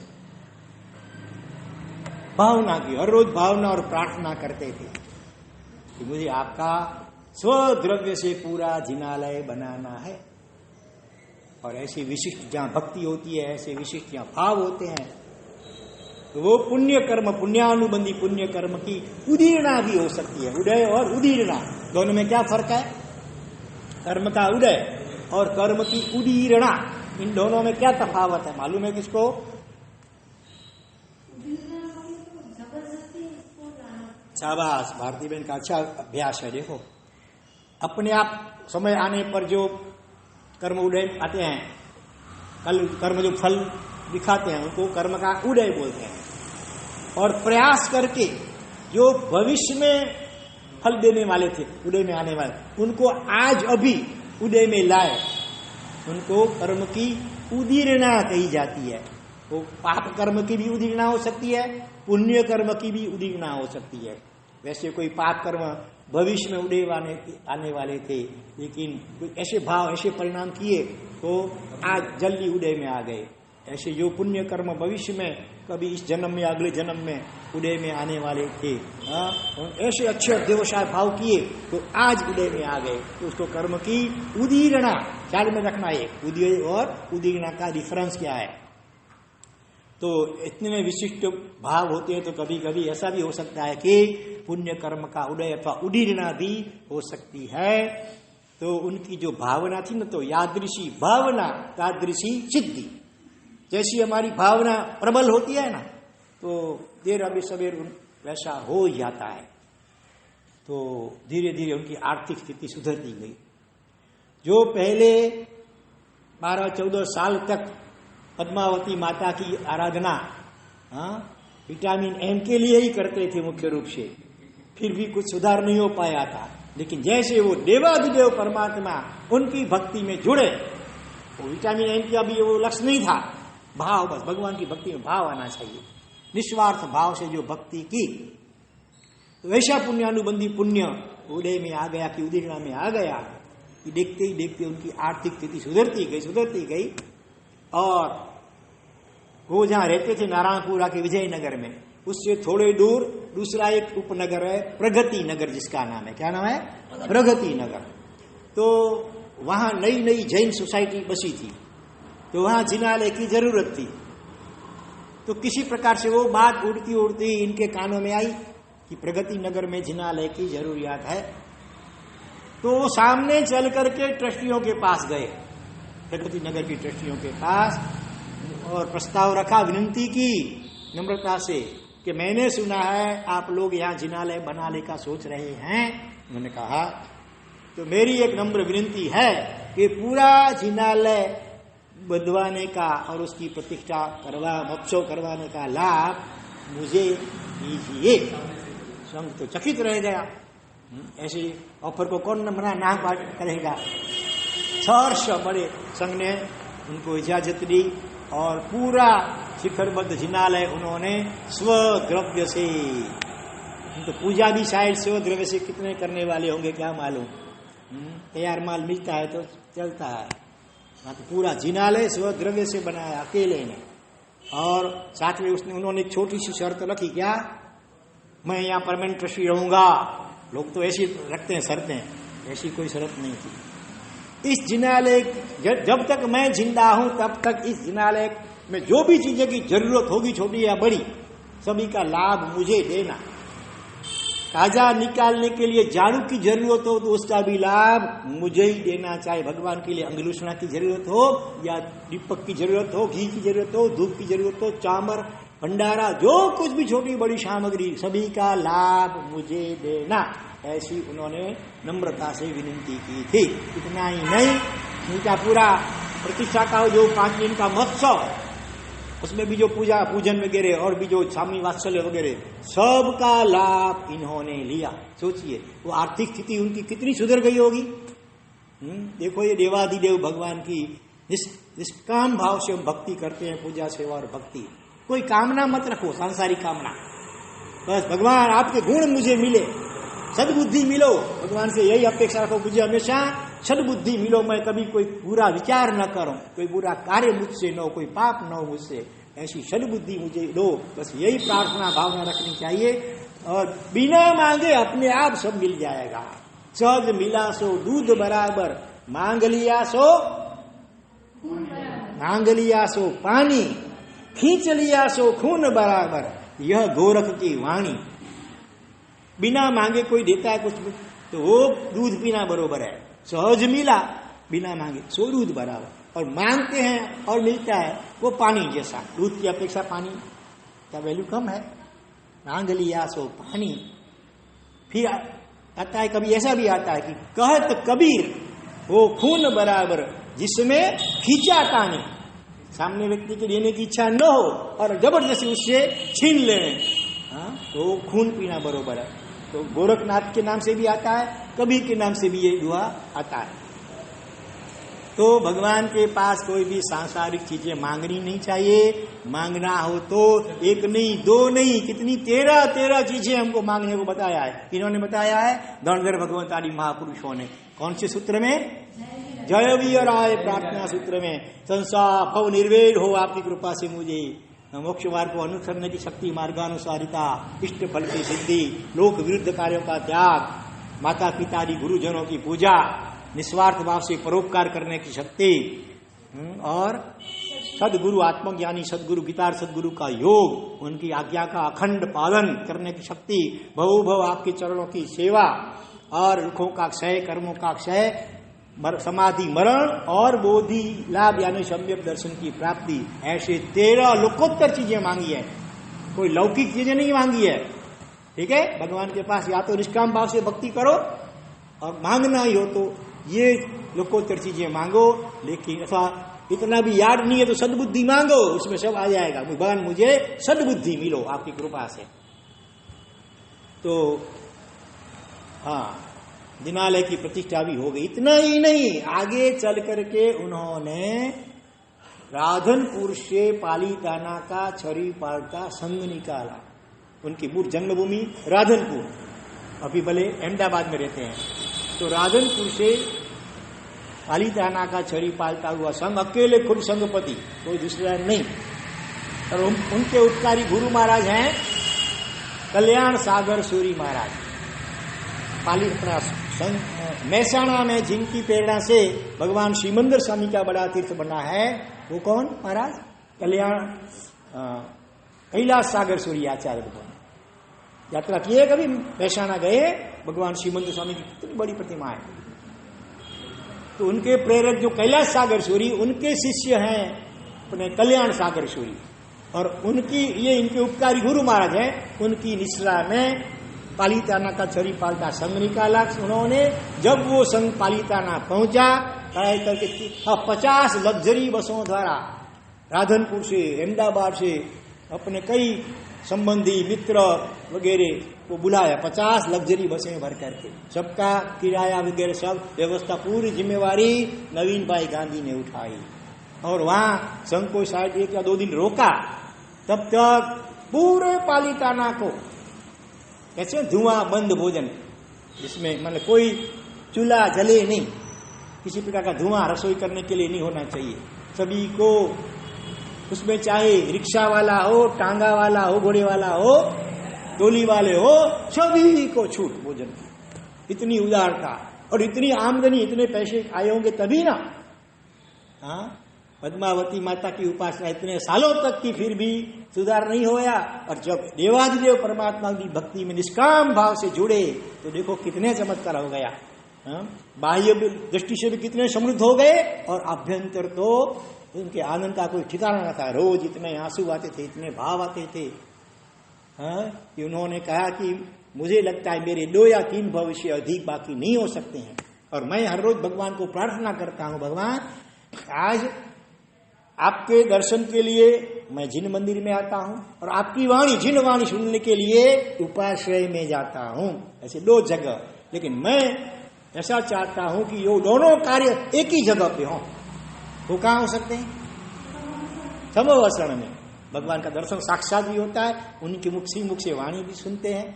S1: भावना की, हर रोज भावना और प्रार्थना करते थे कि मुझे आपका स्वद्रव्य से पूरा जिनालय बनाना है। और ऐसी विशिष्ट जहां भक्ति होती है, ऐसे विशिष्ट जहां भाव होते हैं, तो वो पुण्य कर्म, पुण्यानुबंधी पुण्य कर्म की उदीर्णा भी हो सकती है। उदय और उदीर्णा दोनों में क्या फर्क है? कर्म का उदय और कर्म की उदीर्णा, इन दोनों में क्या तफावत है? मालूम है किसको? शाबाश, भारती बहन का अच्छा अभ्यास है। देखो, अपने आप समय आने पर जो कर्म उदय आते हैं, कल कर्म जो फल दिखाते हैं, उनको कर्म का उदय बोलते हैं। और प्रयास करके जो भविष्य में फल देने वाले थे, उदय में आने वाले, उनको आज अभी उदय में लाए, उनको कर्म की उदीर्णा कही जाती है। वो पाप कर्म की भी उदीर्णा हो सकती है, पुण्य कर्म की भी उदीर्णा हो सकती है। वैसे कोई पाप कर्म भविष्य में उदय आने वाले थे, लेकिन ऐसे भाव ऐसे परिणाम किए तो आज जल्दी उदय में आ गए। ऐसे जो पुण्य कर्म भविष्य में कभी इस जन्म में अगले जन्म में उदय में आने वाले थे, ऐसे अच्छे देवशाय भाव किए तो आज उदय में आ गए, तो उसको कर्म की उदीर्णा ख्याल में रखना है। उदय और उदीर्णा का डिफरेंस क्या है? तो इतने विशिष्ट भाव होते हैं, तो कभी कभी ऐसा भी हो सकता है कि पुण्य कर्म का उदय अथवा उदीर्णा भी हो सकती है। तो उनकी जो भावना थी ना, तो यादृशी भावना तादृशी सिद्धि। जैसी हमारी भावना प्रबल होती है ना, तो देर अभी सवेर वैसा हो जाता है। तो धीरे धीरे उनकी आर्थिक स्थिति सुधरती गई। जो पहले 12-14 साल तक पद्मावती माता की आराधना विटामिन एम के लिए ही करते थे मुख्य रूप से, फिर भी कुछ सुधार नहीं हो पाया था। लेकिन जैसे वो देवाधिदेव परमात्मा उनकी भक्ति में जुड़े, वो विटामिन एम का भी वो लक्ष्य नहीं था, भाव, बस भगवान की भक्ति में भाव आना चाहिए, निस्वार्थ भाव से जो भक्ति की, तो वैसा पुण्यानुबंधी पुण्य उदय में आ गया कि उदीर्णा में आ गया कि देखते ही देखते उनकी आर्थिक स्थिति सुधरती गई। और वो जहां रहते थे नारायणपुरा के विजयनगर में, उससे थोड़े दूर दूसरा एक उपनगर है प्रगति नगर, जिसका नाम है, क्या नाम है? प्रगति नगर। तो वहां नई नई जैन सोसाइटी बसी थी, तो वहां जिनालय की जरूरत थी। तो किसी प्रकार से वो बात उड़ती उड़ती इनके कानों में आई कि प्रगति नगर में जिनालय की जरूरियात है। तो वो सामने चल करके ट्रस्टियों के पास गए, प्रगति नगर की ट्रस्टियों के पास, और प्रस्ताव रखा, विनती की नम्रता से कि मैंने सुना है आप लोग यहाँ जिनालय बनाने का सोच रहे हैं। उन्होंने कहा तो मेरी एक नम्र विनती है कि पूरा जिनालय बंधवाने का और उसकी प्रतिष्ठा महोत्सव करवाने का लाभ मुझे दीजिए। संघ तो चकित रह गया, ऐसे ऑफर को कौन मना ना करेगा। 6 वर्ष बड़े संघ ने उनको इजाजत दी और पूरा शिखरबद्ध जिनालय उन्होंने स्वद्रव्य से, तो पूजा भी शायद स्वद्रव्य से कितने करने वाले होंगे क्या मालूम, तैयार माल मिलता है तो चलता है, तो पूरा जिनालय स्वद्रव्य से बनाया अकेले ने। और साथ में उन्होंने एक छोटी सी शर्त रखी, क्या, मैं यहाँ परमानेंट ट्रस्टी रहूंगा। लोग तो ऐसी रखते हैं शर्तें, ऐसी कोई शर्त नहीं थी। इस जिनालय जब तक मैं जिंदा हूं तब तक इस जिनालय में जो भी चीजें की जरूरत होगी, छोटी या बड़ी, सभी का लाभ मुझे देना। काजा निकालने के लिए झाड़ू की जरूरत हो तो उसका भी लाभ मुझे ही देना, चाहे भगवान के लिए अंगुलूषणा की जरूरत हो या दीपक की जरूरत हो, घी की जरूरत हो, धूप की जरूरत हो, चामर भंडारा, जो कुछ भी छोटी बड़ी सामग्री, सभी का लाभ मुझे देना। ऐसी उन्होंने नम्रता से विनती की थी। इतना ही नहीं, उनका पूरा प्रतिष्ठा का जो 5 दिन का महोत्सव, उसमें भी जो पूजा पूजन वगैरह और भी जो स्वामी वात्सल्य वगैरह, सबका लाभ इन्होंने लिया। सोचिए वो आर्थिक स्थिति उनकी कितनी सुधर गई होगी। देखो ये देवाधिदेव भगवान की निष्काम भाव से हम भक्ति करते हैं, पूजा सेवा और भक्ति। कोई कामना मत रखो, सांसारिक कामना, बस भगवान आपके गुण मुझे मिले, सद्बुद्धि मिलो, भगवान से यही अपेक्षा रखो, मुझे हमेशा सद्बुद्धि मिलो, मैं कभी कोई बुरा विचार न करूं, कोई बुरा कार्य मुझसे न हो, कोई पाप न हो मुझसे, ऐसी सद्बुद्धि मुझे दो, बस यही प्रार्थना भावना रखनी चाहिए। और बिना मांगे अपने आप सब मिल जाएगा। सहज मिला सो दूध बराबर, मांग लिया सो पानी, खींच लिया सो खून बराबर, यह गोरख की वाणी। बिना मांगे कोई देता है कुछ तो वो दूध पीना बरोबर है। सहज मिला बिना मांगे सो दूध बराबर, और मांगते हैं और मिलता है वो पानी जैसा। दूध की अपेक्षा पानी का वैल्यू कम है। मांग लिया सो पानी। फिर आता है, कभी ऐसा भी आता है कि कहत कबीर वो खून बराबर, जिसमें खींचा तानी, सामने व्यक्ति के लेने की इच्छा न हो और जबरदस्ती उससे छीन लेने, तो खून पीना बरोबर है। तो गोरखनाथ के नाम से भी आता है, कबीर के नाम से भी ये दुआ आता है। तो भगवान के पास कोई भी सांसारिक चीजें मांगनी नहीं चाहिए। मांगना हो तो एक नहीं, दो नहीं, कितनी 13 चीजें हमको मांगने को बताया है। इन्होंने बताया है धनधर भगवंत आदि महापुरुषों ने। कौन से सूत्र में? जय वीर आए प्रार्थना सूत्र में। संसार भव निर्वेद हो आपकी कृपा से मुझे, मोक्ष मार्ग को अनुसरने की शक्ति, मार्गानुसारिता, इष्ट फल की सिद्धि, लोक विरुद्ध कार्यों का त्याग, माता पिता आदि गुरुजनों की पूजा, निस्वार्थ भाव से परोपकार करने की शक्ति, और सदगुरु आत्मज्ञानी सदगुरु गीतार सदगुरु का योग, उनकी आज्ञा का अखंड पालन करने की शक्ति, भव भव आपके चरणों की सेवा, और दुखों का क्षय, कर्मों का क्षय, समाधि मरण और बोधि लाभ यानी सम्यक दर्शन की प्राप्ति। ऐसे 13 लोकोत्तर चीजें मांगी है, कोई लौकिक चीजें नहीं मांगी है। ठीक है, भगवान के पास या तो निष्काम भाव से भक्ति करो, और मांगना ही हो तो ये लोकोत्तर चीजें मांगो। लेकिन अथवा इतना भी याद नहीं है तो सद्बुद्धि मांगो, उसमें सब आ जाएगा। भगवान मुझे सद्बुद्धि मिलो आपकी कृपा से। तो हाँ, दिनालय की प्रतिष्ठा भी हो गई। इतना ही नहीं, आगे चल करके उन्होंने राधनपुर से पालीताना का छरी पालता संघ निकाला। उनकी मूल जन्मभूमि राधनपुर, अभी भले अहमदाबाद में रहते हैं। तो राधनपुर से पालीताना का छरी पालता हुआ संघ, अकेले खुद संघपति, कोई दूसरा नहीं। और उनके उपकारी गुरु महाराज हैं कल्याण सागर सूरी महाराज। महसाणा में जिनकी प्रेरणा से भगवान श्रीमंदर स्वामी का बड़ा तीर्थ बना है, वो कौन महाराज? कल्याण कैलाश सागर सूरी आचार्य भगवान। यात्रा की है कभी? महसाणा गए, भगवान श्रीमंदर स्वामी की कितनी बड़ी प्रतिमा है। तो उनके प्रेरक जो कैलाश सागर सूरी, उनके शिष्य हैं अपने कल्याण सागर सूरी, और उनकी ये इनके उपकारी गुरु महाराज हैं। उनकी निश्रा में पालीताना का छरी पालता संघ निकाला उन्होंने। जब वो संघ पालीताना पहुंचा, करके 50 लग्जरी बसों द्वारा राधनपुर से, अहमदाबाद से अपने कई संबंधी मित्र वगैरह को बुलाया। 50 लग्जरी बसें भर करके, सबका किराया वगैरह सब व्यवस्था, पूरी जिम्मेवारी नवीन भाई गांधी ने उठाई। और वहां संघ को शायद 1 या 2 दिन रोका। तब तक पूरे पालीताना को कैसे धुआं बंद भोजन, जिसमें मतलब कोई चूल्हा जले नहीं, किसी प्रकार का धुआं रसोई करने के लिए नहीं होना चाहिए। सभी को उसमें चाहे रिक्शा वाला हो, टांगा वाला हो, घोड़े वाला हो, डोली वाले हो, सभी को छूट भोजन की। इतनी उदारता और इतनी आमदनी, इतने पैसे आए होंगे तभी ना। हाँ, पद्मावती माता की उपासना इतने सालों तक की, फिर भी सुधार नहीं होया। और जब देवादिदेव परमात्मा की भक्ति में निष्काम भाव से जुड़े तो देखो कितने चमत्कार हो गया। बाह्य दृष्टि से भी कितने समृद्ध हो गए, और अभ्यंतर तो उनके आनंद का कोई ठिकाना न था। रोज इतने आंसू आते थे, इतने भाव आते थे। कि उन्होंने कहा कि मुझे लगता है मेरे 2 या 3 भविष्य अधिक बाकी नहीं हो सकते हैं, और मैं हर रोज भगवान को प्रार्थना करता हूं, भगवान आज आपके दर्शन के लिए मैं जिन मंदिर में आता हूं, और आपकी वाणी, जिन वाणी सुनने के लिए उपाश्रय में जाता हूं। ऐसे 2 जगह, लेकिन मैं ऐसा चाहता हूं कि ये दोनों कार्य एक ही जगह पे हों। वो कहां हो सकते हैं? समवसरण में भगवान का दर्शन साक्षात भी होता है, उनके मुख से वाणी भी सुनते हैं।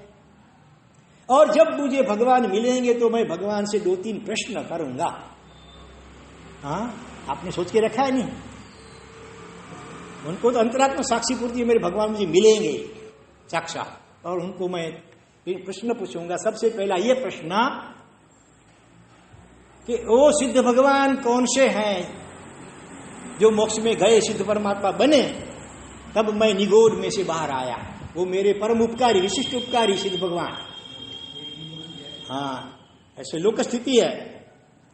S1: और जब मुझे भगवान मिलेंगे तो मैं भगवान से 2-3 प्रश्न करूंगा। हाँ, आपने सोच के रखा है? नहीं, उनको तो अंतरात्मा साक्षी पूर्ति, मेरे भगवान मुझे मिलेंगे साक्षात, और उनको मैं प्रश्न पूछूंगा। सबसे पहला ये प्रश्न कि वो सिद्ध भगवान कौन से हैं जो मोक्ष में गए, सिद्ध परमात्मा बने, तब मैं निगोड में से बाहर आया। वो मेरे परम उपकारी, विशिष्ट उपकारी सिद्ध भगवान। हाँ, ऐसे लोक स्थिति है,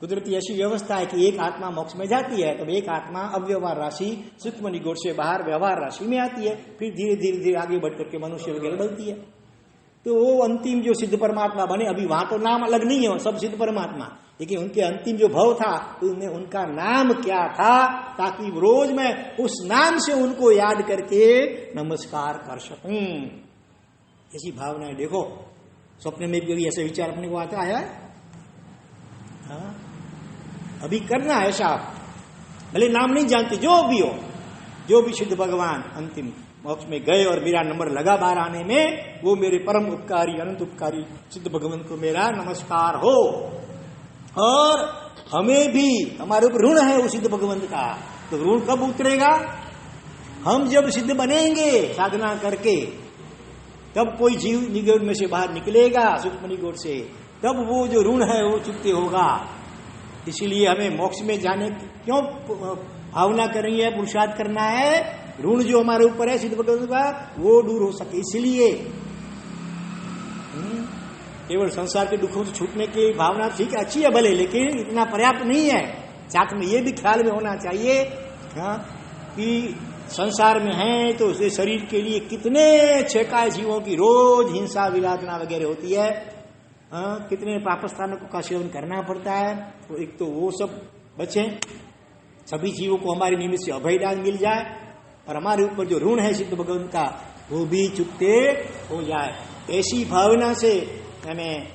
S1: कुदरती ऐसी व्यवस्था है कि एक आत्मा मोक्ष में जाती है, तब एक आत्मा अव्यवहार राशि सूक्ष्म निगोड से बाहर व्यवहार राशि में आती है, फिर धीरे धीरे आगे बढ़कर के मनुष्य वगैरह बनती है। तो वो अंतिम जो सिद्ध परमात्मा बने, अभी वहां तो नाम अलग नहीं है, सब सिद्ध परमात्मा, लेकिन उनके अंतिम जो भव था उनमें उनका नाम क्या था, ताकि रोज मैं उस नाम से उनको याद करके नमस्कार कर सकूं। ऐसी भावना है। देखो स्वप्न में भी कभी ऐसे विचार अपने को आता है? हाँ? अभी करना है ऐसा, भले नाम नहीं जानते, जो भी हो, जो भी सिद्ध भगवान अंतिम मोक्ष में गए और मेरा नंबर लगा बाहर आने में, वो मेरे परम उपकारी अनंत उपकारी सिद्ध भगवान को मेरा नमस्कार हो। और हमें भी, हमारे ऊपर ऋण है वो सिद्ध भगवंत का, तो ऋण कब उतरेगा? हम जब सिद्ध बनेंगे साधना करके, तब कोई जीव निगोड़ में से बाहर निकलेगा, सूक्ष्म निगोड़ से, तब वो जो ऋण है वो चुकते होगा। इसीलिए हमें मोक्ष में जाने क्यों भावना करनी है, पुरुषार्थ करना है? ऋण जो हमारे ऊपर है सिद्ध भगवंत का, वो दूर हो सके इसलिए। केवल संसार के दुखों से छूटने की भावना ठीक है, अच्छी है भले, लेकिन इतना पर्याप्त नहीं है। साथ में ये भी ख्याल में होना चाहिए कि संसार में है तो उसे शरीर के लिए कितने छेकाए जीवों की रोज हिंसा विलातना वगैरह होती है, कितने पापस्थानों का सेवन करना पड़ता है। तो एक तो वो सब बचे, सभी जीवों को हमारे निमित्त से अभयदान मिल जाए, और हमारे ऊपर जो ऋण है सिद्ध भगवंत का वो भी चुकते हो जाए। ऐसी भावना से हमें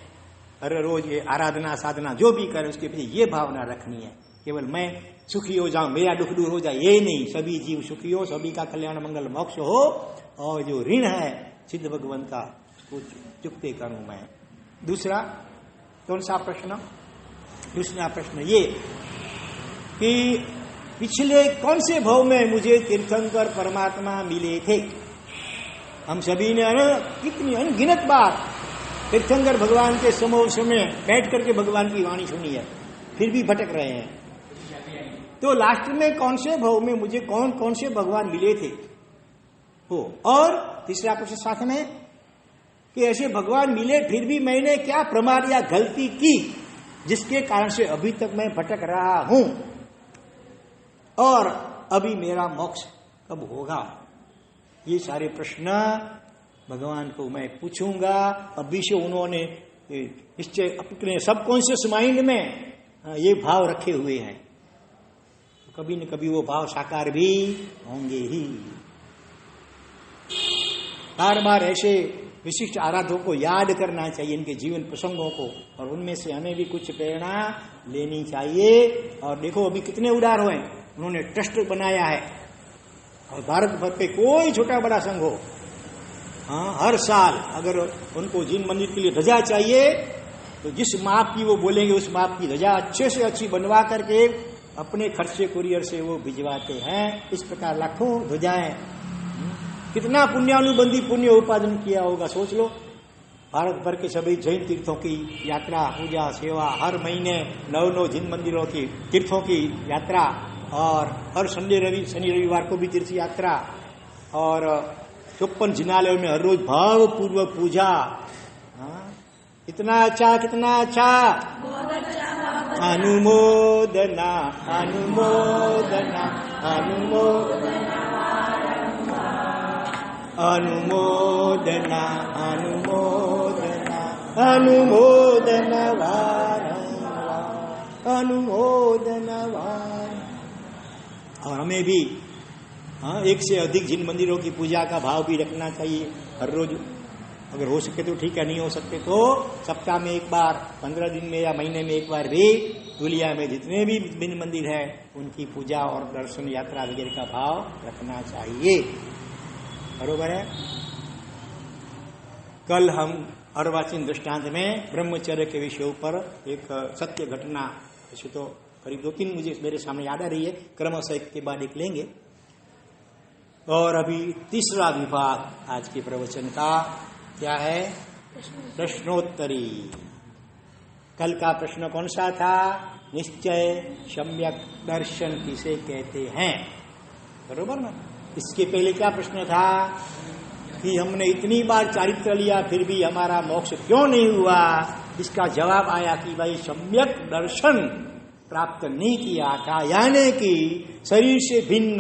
S1: हर रोज ये आराधना साधना जो भी करे उसके प्रति ये भावना रखनी है। केवल मैं सुखी हो जाऊं, मेरा दुख दूर हो जाए, ये नहीं। सभी जीव सुखी हो, सभी का कल्याण मंगल मोक्ष हो, और जो ऋण है सिद्ध भगवंत का उसको चुकते करूं मैं। दूसरा कौन सा प्रश्न? दूसरा प्रश्न ये कि पिछले कौन से भाव में मुझे तीर्थंकर परमात्मा मिले थे? हम सभी ने कितनी अनगिनत बार तीर्थंकर भगवान के समोस में बैठ करके भगवान की वाणी सुनी है, फिर भी भटक रहे हैं। तो लास्ट में कौन से भाव में मुझे कौन कौन से भगवान मिले थे हो? और तीसरा प्रश्न साथ में कि ऐसे भगवान मिले फिर भी मैंने क्या प्रमाद या गलती की जिसके कारण से अभी तक मैं भटक रहा हूं, और अभी मेरा मोक्ष कब होगा? ये सारे प्रश्न भगवान को मैं पूछूंगा। अभी से उन्होंने निश्चय अपने सबकॉन्शियस माइंड में ये भाव रखे हुए हैं, तो कभी न कभी वो भाव साकार भी होंगे ही। बार बार ऐसे विशिष्ट आराधकों को याद करना चाहिए, इनके जीवन प्रसंगों को, और उनमें से हमें भी कुछ प्रेरणा लेनी चाहिए। और देखो अभी कितने उदार हुए, उन्होंने ट्रस्ट बनाया है, और भारत भर पे कोई छोटा बड़ा संघ हो, हाँ, हर साल अगर उनको जिन मंदिर के लिए ध्वजा चाहिए तो जिस माप की वो बोलेंगे उस माप की ध्वजा अच्छे से अच्छी बनवा करके अपने खर्चे कुरियर से वो भिजवाते हैं। इस प्रकार लाखों ध्वजाएं, कितना पुण्यानुबंधी पुण्य उपार्जन किया होगा, सोच लो। भारत भर के सभी जैन तीर्थों की यात्रा, पूजा, सेवा, हर महीने 9 जिन मंदिरों की तीर्थों की यात्रा, और हर शनि रविवार को भी तीर्थ यात्रा, और 54 जिनालयों में हर रोज भाव पूर्वक पूजा। कितना अच्छा, कितना अच्छा। अनुमोदना अनुमोदना अनुमोदना अनुमोदना अनुमोदना अनुमोदना अनुमोदना। और हमें भी एक से अधिक जिन मंदिरों की पूजा का भाव भी रखना चाहिए हर रोज। अगर हो सके तो ठीक है, नहीं हो सकते तो सप्ताह में एक बार, 15 दिन में या महीने में एक बार भी दुनिया में जितने भी जिन मंदिर है उनकी पूजा और दर्शन यात्रा वगैरह का भाव रखना चाहिए। बरोबर है। कल हम अर्वाचीन दृष्टांत में ब्रह्मचर्य के विषय पर एक सत्य घटना, ऐसे तो करीब 2-3 मुझे मेरे सामने याद आ रही है, क्रमशः एक के बाद एक लेंगे। और अभी तीसरा विभाग आज के प्रवचन का क्या है? प्रश्नोत्तरी। कल का प्रश्न कौन सा था? निश्चय सम्यक दर्शन किसे कहते हैं? बरोबर ना। इसके पहले क्या प्रश्न था कि हमने इतनी बार चारित्र लिया फिर भी हमारा मोक्ष क्यों नहीं हुआ? इसका जवाब आया कि भाई सम्यक दर्शन प्राप्त नहीं किया था, यानी कि शरीर से भिन्न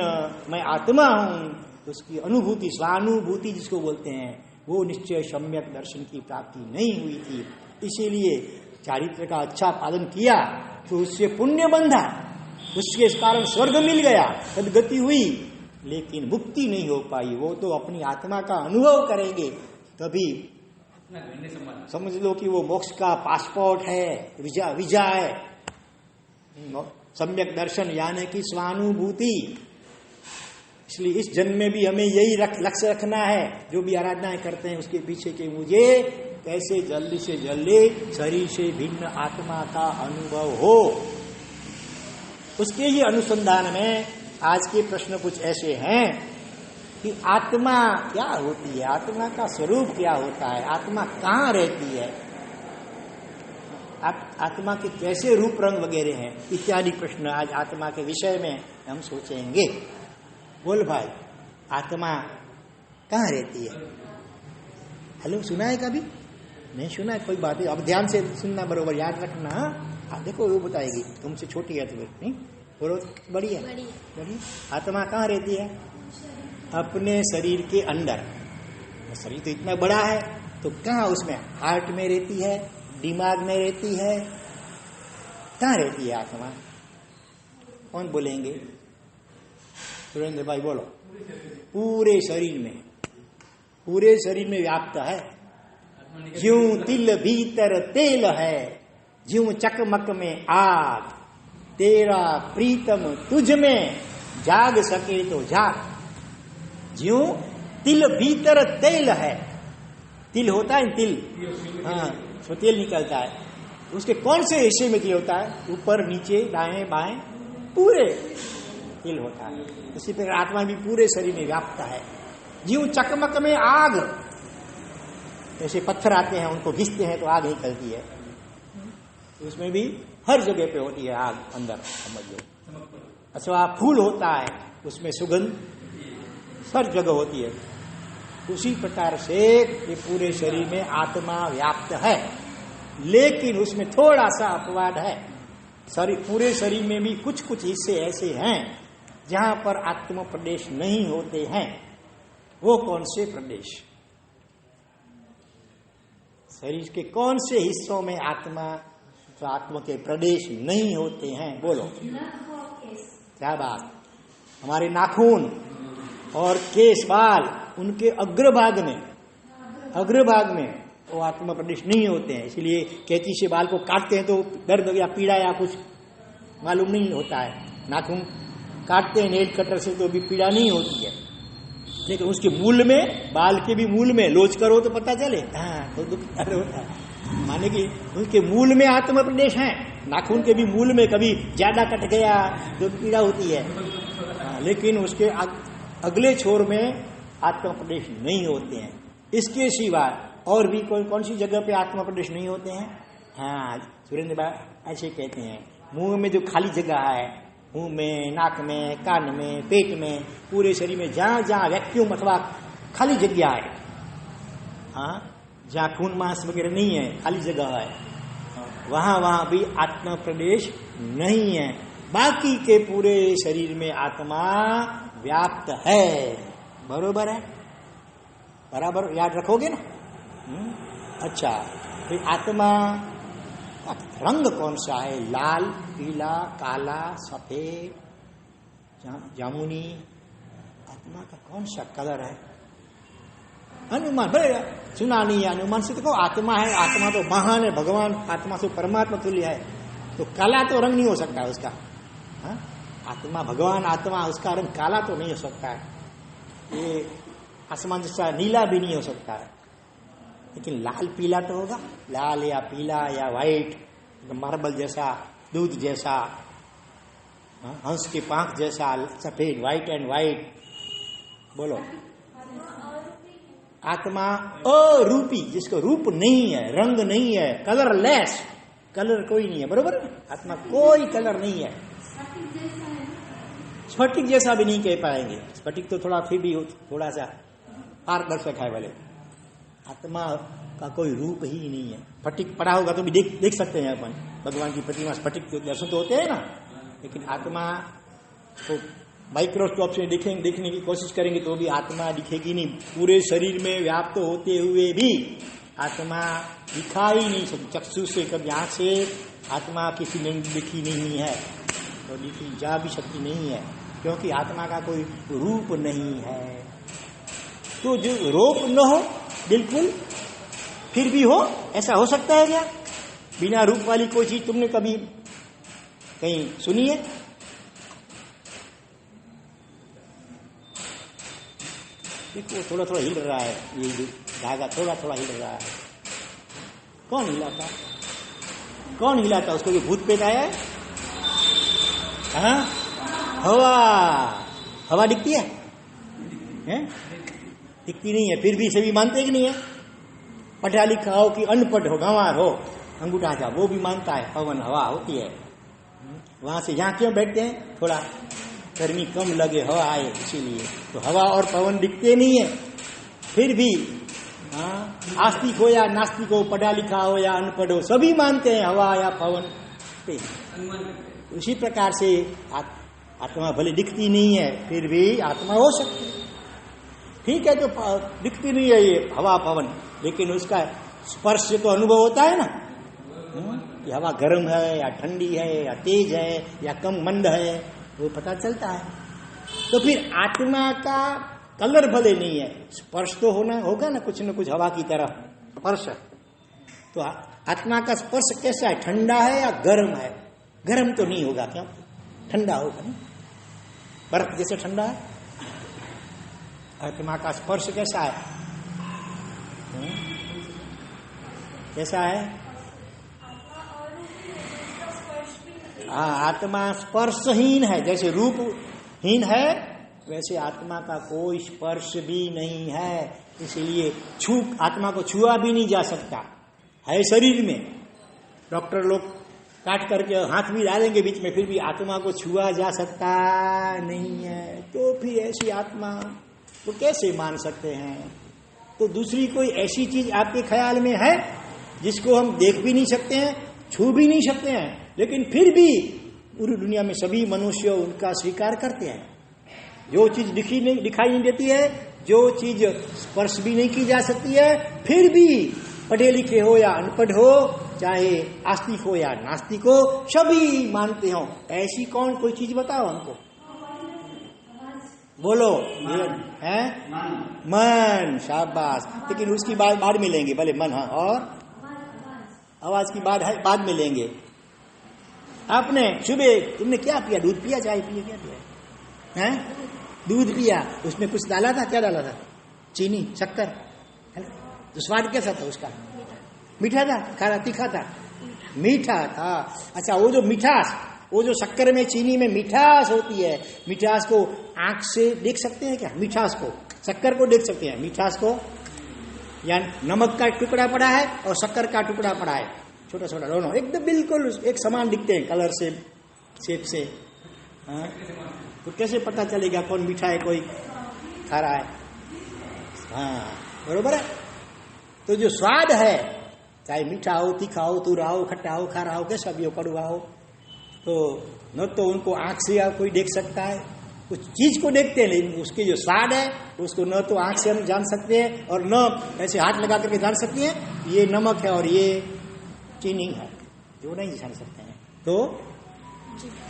S1: मैं आत्मा हूं, उसकी अनुभूति, स्वानुभूति जिसको बोलते हैं, वो निश्चय सम्यक दर्शन की प्राप्ति नहीं हुई थी। इसीलिए चारित्र का अच्छा पालन किया तो उससे पुण्य बंधा, उसके कारण स्वर्ग मिल गया, सदगति हुई, लेकिन मुक्ति नहीं हो पाई। वो तो अपनी आत्मा का अनुभव करेंगे तभी समझ लो कि वो मोक्ष का पासपोर्ट है, वीजा है। सम्यक दर्शन यानी कि स्वानुभूति। इसलिए इस जन्म में भी हमें यही लक्ष्य रखना है, जो भी आराधनाएं करते हैं उसके पीछे कि मुझे कैसे जल्दी से जल्दी शरीर से भिन्न आत्मा का अनुभव हो। उसके ही अनुसंधान में आज के प्रश्न कुछ ऐसे हैं कि आत्मा क्या होती है, आत्मा का स्वरूप क्या होता है, आत्मा कहाँ रहती है, आत्मा के कैसे रूप रंग वगैरह हैं, इत्यादि प्रश्न आज आत्मा के विषय में हम सोचेंगे। बोल भाई, आत्मा कहाँ रहती है? हेलो, सुना है कभी? नहीं सुना है? कोई बात नहीं, अब ध्यान से सुनना, बरोबर याद रखना। हाँ देखो, वो बताएगी, तुमसे छोटी है तो नहीं बोलो। बड़ी है, बड़ी। आत्मा कहाँ रहती है? अपने शरीर के अंदर। शरीर तो इतना बड़ा है, तो कहाँ उसमें? हार्ट में रहती है, दिमाग में रहती है, कहाँ रहती है आत्मा? कौन बोलेंगे? सुरेंद्र भाई बोलो। पूरे शरीर में, पूरे शरीर में व्याप्त है। ज्यों तिल भीतर तेल है, ज्यों चकमक में आग, तेरा प्रीतम तुझ में जाग सके तो जाग। ज्यों तिल भीतर तेल है। तिल होता है, तिल, हाँ, तो तेल निकलता है। उसके कौन से हिस्से में तिल होता है? ऊपर, नीचे, दाएं बाएं, पूरे तिल होता है। उसी प्रकार आत्मा भी पूरे शरीर में व्याप्त है। जीव चकमक में आग, जैसे पत्थर आते हैं उनको घिसते हैं तो आग निकलती है, उसमें भी हर जगह पे होती है आग अंदर, समझ लो। अथवा फूल होता है, उसमें सुगंध हर जगह होती है। उसी प्रकार से ये पूरे शरीर में आत्मा व्याप्त है, लेकिन उसमें थोड़ा सा अपवाद है। पूरे शरीर में भी कुछ कुछ हिस्से ऐसे हैं जहां पर आत्म प्रदेश नहीं होते हैं। वो कौन से प्रदेश? शरीर के कौन से हिस्सों में आत्मा के प्रदेश नहीं होते हैं? बोलो। क्या बात। हमारे नाखून और केश, बाल, उनके अग्रभाग में वो आत्मा प्रदेश नहीं होते हैं। इसलिए कैंची से बाल को काटते हैं तो दर्द या पीड़ा या कुछ मालूम नहीं होता है। नाखून काटते हैं नेल कटर से तो भी पीड़ा नहीं होती है, लेकिन उसके मूल में, बाल के भी मूल में लोच करो तो पता चले, हाँ तो दुख होता है। माने कि उसके मूल में आत्मा प्रदेश है। नाखून के भी मूल में कभी ज्यादा कट गया तो पीड़ा होती है, लेकिन उसके अगले छोर में आत्मा प्रदेश नहीं होते हैं। इसके सिवा और भी कौन सी जगह पे आत्मा प्रदेश नहीं होते हैं? हाँ, सुरेंद्र भाई ऐसे कहते हैं, मुंह में जो खाली जगह है, मुंह में, नाक में, कान में, पेट में, पूरे शरीर में जहां जहां वैक्यूम अथवा खाली जगह है, हाँ, जहां खून मांस वगैरह नहीं है, खाली जगह है, वहां भी आत्मा प्रदेश नहीं है। बाकी के पूरे शरीर में आत्मा व्याप्त है। बरोबर है? बराबर याद रखोगे ना? अच्छा, तो आत्मा का रंग कौन सा है? लाल, पीला, काला, सफेद, जामुनी, आत्मा का कौन सा कलर है? अनुमान, बड़े सुना नहीं है, अनुमान से देखो आत्मा है, आत्मा तो महान है, भगवान आत्मा से परमात्मा तुल्य है, तो काला तो रंग नहीं हो सकता उसका। हाँ? आत्मा भगवान आत्मा, उसका रंग काला तो नहीं हो सकता है, ये आसमान जैसा नीला भी नहीं हो सकता है, लेकिन लाल पीला तो होगा, लाल या पीला या व्हाइट, मार्बल जैसा, दूध जैसा, हंस के पांख जैसा, सफेद, व्हाइट एंड व्हाइट। बोलो। आत्मा अरूपी, जिसको रूप नहीं है, रंग नहीं है, कलरलेस, कलर कोई नहीं है। बरोबर है? आत्मा कोई कलर नहीं है। स्फटिक जैसा भी नहीं कह पाएंगे, स्फटिक तो थोड़ा फिर भी थोड़ा सा पारदर्शक है वाले। आत्मा का कोई रूप ही नहीं है। स्फटिक पड़ा होगा तो भी देख सकते हैं अपन, भगवान की प्रतिमा स्फटिक के दर्शन तो होते हैं ना, लेकिन आत्मा को माइक्रोस्कोप से देखने की कोशिश करेंगे तो भी आत्मा दिखेगी नहीं। पूरे शरीर में व्याप्त होते हुए भी आत्मा दिखाई नहीं सकती। चक्षु से, कभी आंख से आत्मा किसी ने दिखी नहीं है, तो दिखी जा भी सकती नहीं है, क्योंकि आत्मा का कोई रूप नहीं है। तो जो रूप न हो बिल्कुल, फिर भी हो, ऐसा हो सकता है क्या? बिना रूप वाली कोई चीज तुमने कभी कहीं सुनी है? देखो थोड़ा थोड़ा हिल रहा है, ये धागा थोड़ा थोड़ा हिल रहा है। कौन हिलाता? कौन हिलाता उसको? जो भूत पेट आया है? हाँ? हवा। हवा दिखती है? दिखती नहीं है, फिर भी सभी मानते हैं कि नहीं है? पढ़ा लिखा हो कि अनपढ़ हो, गंवार हो, अंगूठा था, वो भी मानता है पवन हवा होती है। वहां से यहाँ क्यों बैठते हैं? थोड़ा गर्मी कम लगे, हवा आए, इसीलिए। तो हवा और पवन दिखते नहीं है, फिर भी आस्तिक हो या नास्तिक हो, पढ़ा लिखा हो या अनपढ़ हो, सभी मानते हैं हवा या पवन पे। उसी प्रकार से आत्मा भले दिखती नहीं है, फिर भी आत्मा हो सकती है। ठीक है, तो दिखती नहीं है ये हवा पवन, लेकिन उसका स्पर्श से तो अनुभव होता है ना, कि हवा गर्म है या ठंडी है या तेज है या कम मंद है, वो पता चलता है। तो फिर आत्मा का कलर भले नहीं है, स्पर्श तो होगा ना कुछ हवा की तरह स्पर्श। तो आत्मा का स्पर्श कैसा है? ठंडा है या गर्म है? गर्म तो नहीं होगा, क्या ठंडा होगा ना, बर्फ जैसे ठंडा है। आत्मा का स्पर्श कैसा है? कैसा है? आत्मा स्पर्शहीन है, जैसे रूपहीन है वैसे आत्मा का कोई स्पर्श भी नहीं है। इसलिए आत्मा को छुआ भी नहीं जा सकता है। शरीर में डॉक्टर लोग काट करके हाथ भी डालेंगे बीच में, फिर भी आत्मा को छुआ जा सकता नहीं है। तो फिर ऐसी आत्मा तो कैसे मान सकते हैं? तो दूसरी कोई ऐसी चीज आपके ख्याल में है जिसको हम देख भी नहीं सकते हैं, छू भी नहीं सकते हैं, लेकिन फिर भी पूरी दुनिया में सभी मनुष्य उनका स्वीकार करते हैं? जो चीज दिखाई नहीं देती है, जो चीज स्पर्श भी नहीं की जा सकती है, फिर भी पढ़े लिखे हो या अनपढ़ हो, चाहे आस्तिक हो या नास्तिक हो, सभी मानते हो। ऐसी कौन कोई चीज बताओ हमको, बोलो। है मन, शाबाश। लेकिन उसकी बाद में लेंगे, भले मन। हाँ, और आवाज की बाद में लेंगे। आपने सुबह तुमने क्या पिया? दूध पिया, चाय पिया, क्या पिया? हैं? दूध पिया, उसमें कुछ डाला था? क्या डाला था? चीनी, शक्कर? तो स्वाद कैसा था उसका? मीठा था, खारा, तीखा था? मीठा था। अच्छा, वो जो मिठास, वो जो शक्कर में, चीनी में मिठास होती है, मिठास को आंख से देख सकते हैं क्या? मिठास को, शक्कर को देख सकते हैं, मिठास को? या नमक का टुकड़ा पड़ा है और शक्कर का टुकड़ा पड़ा है, छोटा छोटा, दोनों एकदम बिल्कुल एक समान दिखते हैं कलर से, शेप से। तो कैसे पता चलेगा कौन मीठा है कोई खारा है? हाँ, बरोबर है। तो जो स्वाद है, चाहे मीठा हो, तीखा हो, तुरा हो, खट्टा हो, खारा हो, कैसा भी हो, कड़वा हो, तो न तो उनको आंख से या कोई देख सकता है, उस चीज को देखते हैं, लेकिन उसकी जो स्वाद है उसको न तो आंख से हम जान सकते हैं और न ऐसे हाथ लगा करके जान सकते हैं ये नमक है और ये चीनी है, जो नहीं जान सकते हैं। तो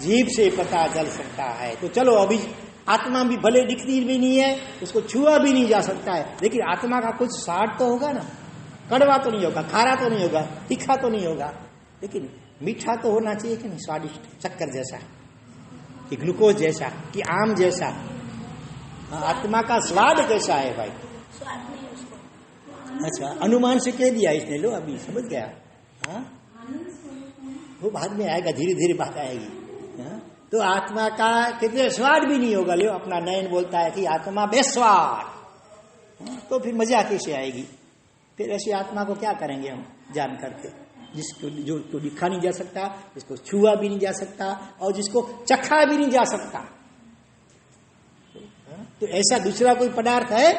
S1: जीभ से पता चल सकता है। तो चलो, अभी आत्मा भी भले दिखती भी नहीं है, उसको छुआ भी नहीं जा सकता है, लेकिन आत्मा का कुछ स्वाद तो होगा ना। कड़वा तो नहीं होगा, खारा तो नहीं होगा, तीखा तो नहीं होगा, लेकिन मीठा तो होना चाहिए कि नहीं? स्वादिष्ट, शक्कर जैसा कि ग्लूकोज जैसा कि आम जैसा। आत्मा का स्वाद कैसा है भाई?
S2: स्वाद नहीं उसको।
S1: अच्छा, अनुमान से कह दिया इसने, लो अभी समझ गया। हाँ, वो बाद में आएगा, धीरे धीरे बात आएगी। हाँ? तो आत्मा का कितने स्वाद भी नहीं होगा। लो, अपना नयन बोलता है कि आत्मा बेस्वाद। तो फिर मजा कैसे आएगी? फिर ऐसी आत्मा को क्या करेंगे हम जान करके, जिसको जो दिखा नहीं जा सकता, जिसको छुआ भी नहीं जा सकता और जिसको चखा भी नहीं जा सकता। तो ऐसा दूसरा कोई पदार्थ है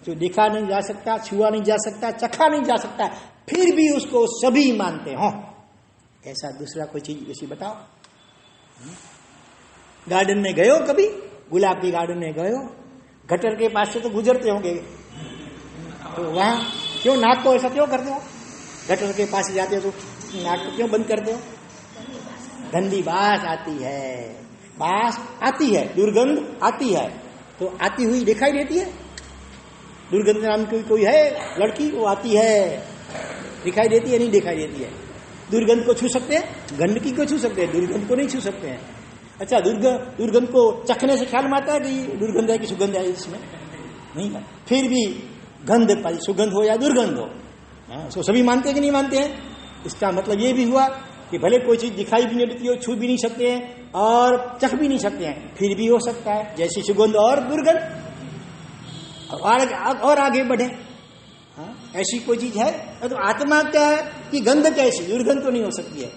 S1: जो देखा नहीं जा सकता, छुआ नहीं जा सकता, चखा नहीं जा सकता, फिर भी उसको सभी मानते हो? ऐसा दूसरा कोई चीज ऐसी बताओ। गार्डन में गए हो कभी? गुलाब के गार्डन में गए हो? गटर के पास से तो गुजरते होंगे, तो वहां क्यों नाक को ऐसा क्यों करते हो? गटर के पास जाते हो तो नाक को क्यों बंद करते हो? गंदी बास आती है, बास आती है, दुर्गंध आती है। तो आती हुई दिखाई देती है? दुर्गंध नाम की कोई है लड़की, वो आती है, दिखाई देती है नहीं दिखाई देती है? दुर्गंध को छू सकते हैं, गंदगी को छू सकते हैं, दुर्गंध को नहीं छू सकते हैं। अच्छा, दुर्गंध को चखने से ख्याल में आता है कि दुर्गंध है कि सुगंध है? इसमें नहीं है। फिर भी गंध पाई, सुगंध हो या दुर्गंध हो, उसको सभी मानते हैं कि नहीं मानते हैं? इसका मतलब ये भी हुआ कि भले कोई चीज दिखाई भी नहीं देती हो, छू भी नहीं सकते हैं और चख भी नहीं सकते हैं, फिर भी हो सकता है जैसी सुगंध और दुर्गंध। और आगे बढ़े, ऐसी कोई चीज है? तो आत्मा क्या है कि गंध कैसी, दुर्गंध तो नहीं हो सकती है,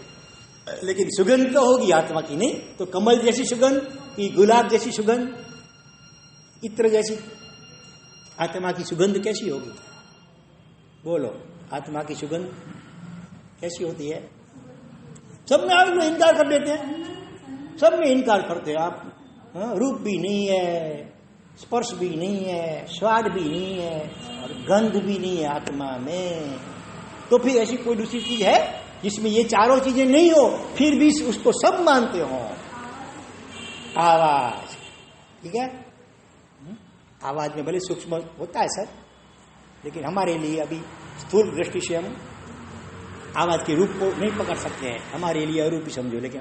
S1: लेकिन सुगंध तो होगी आत्मा की। नहीं तो कमल जैसी सुगंध कि गुलाब जैसी सुगंध, इत्र जैसी आत्मा की सुगंध कैसी होगी? बोलो, आत्मा की सुगंध कैसी होती है? सब में आप लोग इनकार कर देते हैं, सब में इनकार करते हैं आप। रूप भी नहीं है, स्पर्श भी नहीं है, स्वाद भी नहीं है और गंध भी नहीं है आत्मा में। तो फिर ऐसी कोई दूसरी चीज है जिसमें ये चारों चीजें नहीं हो, फिर भी उसको सब मानते हो? आवाज, ठीक है, आवाज में भले सूक्ष्म होता है सर, लेकिन हमारे लिए अभी स्थूल दृष्टि से हम आवाज के रूप को नहीं पकड़ सकते हैं, हमारे लिए अरूप ही समझो। लेकिन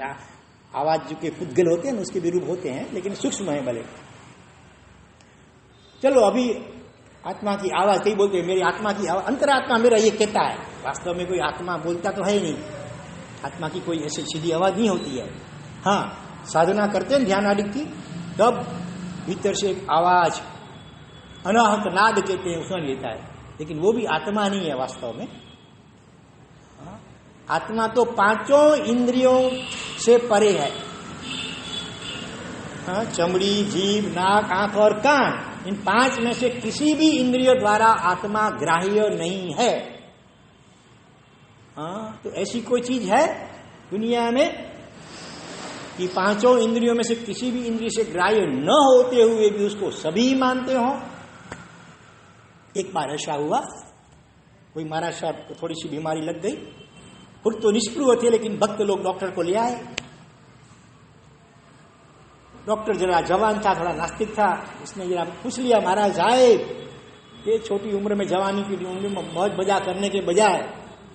S1: आवाज जो के पुद्गल होते हैं ना, उसके भी रूप होते हैं, लेकिन सूक्ष्म है भले। चलो अभी आत्मा की आवाज कई बोलते हैं, मेरी आत्मा की आवाज, अंतरात्मा मेरा ये कहता है। वास्तव में कोई आत्मा बोलता तो है ही नहीं, आत्मा की कोई ऐसी सीधी आवाज नहीं होती है। हाँ, साधना करते हैं ध्यान आदि की, तब भीतर से एक आवाज, अनाहत नाद कहते हैं, उसमें लेता है, लेकिन वो भी आत्मा नहीं है वास्तव में। आत्मा तो पांचों इंद्रियों से परे है। चमड़ी, जीभ, नाक, आंख और कान, इन पांच में से किसी भी इंद्रियों द्वारा आत्मा ग्राह्य नहीं है। तो ऐसी कोई चीज है दुनिया में कि पांचों इंद्रियों में से किसी भी इंद्रिय से ग्राह्य न होते हुए भी उसको सभी मानते हो? एक बार ऐसा हुआ, कोई महाराज साहब को थोड़ी सी बीमारी लग गई, खुद तो निष्प्रुह थे, लेकिन भक्त लोग डॉक्टर को ले आए। डॉक्टर जरा जवान था, थोड़ा नास्तिक था, उसने जरा पूछ लिया, महाराज साहब ये छोटी उम्र में, जवानी की उम्र में मौज मजा करने के बजाय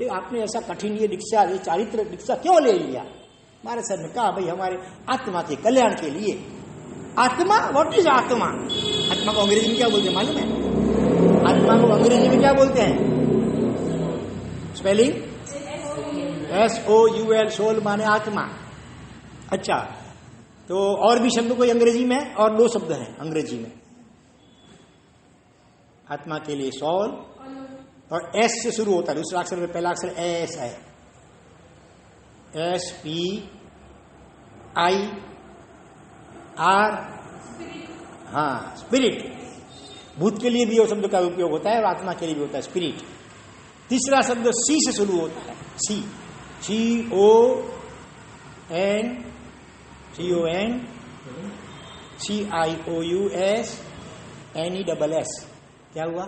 S1: ये आपने ऐसा कठिन ये दीक्षा, ये चारित्र दीक्षा क्यों ले लिया? महाराज साहब ने कहा, भाई हमारे आत्मा के कल्याण के लिए। आत्मा, व्हाट इज आत्मा? आत्मा को अंग्रेजी में क्या बोलते हैं मालूम है? आत्मा को अंग्रेजी में क्या बोलते हैं? स्पेलिंग SOUL, सोल माने आत्मा। अच्छा, तो और भी शब्द कोई अंग्रेजी में है? और दो शब्द हैं अंग्रेजी में आत्मा के लिए, सोल और S से शुरू होता है, दूसरा अक्षर में पहला अक्षर S है, SPIRIT। हाँ, स्पिरिट। भूत के लिए भी वो शब्द का उपयोग होता है और आत्मा के लिए भी होता है, स्पिरिट। तीसरा शब्द C से शुरू होता है, C, CON CIOUS NESS। क्या हुआ?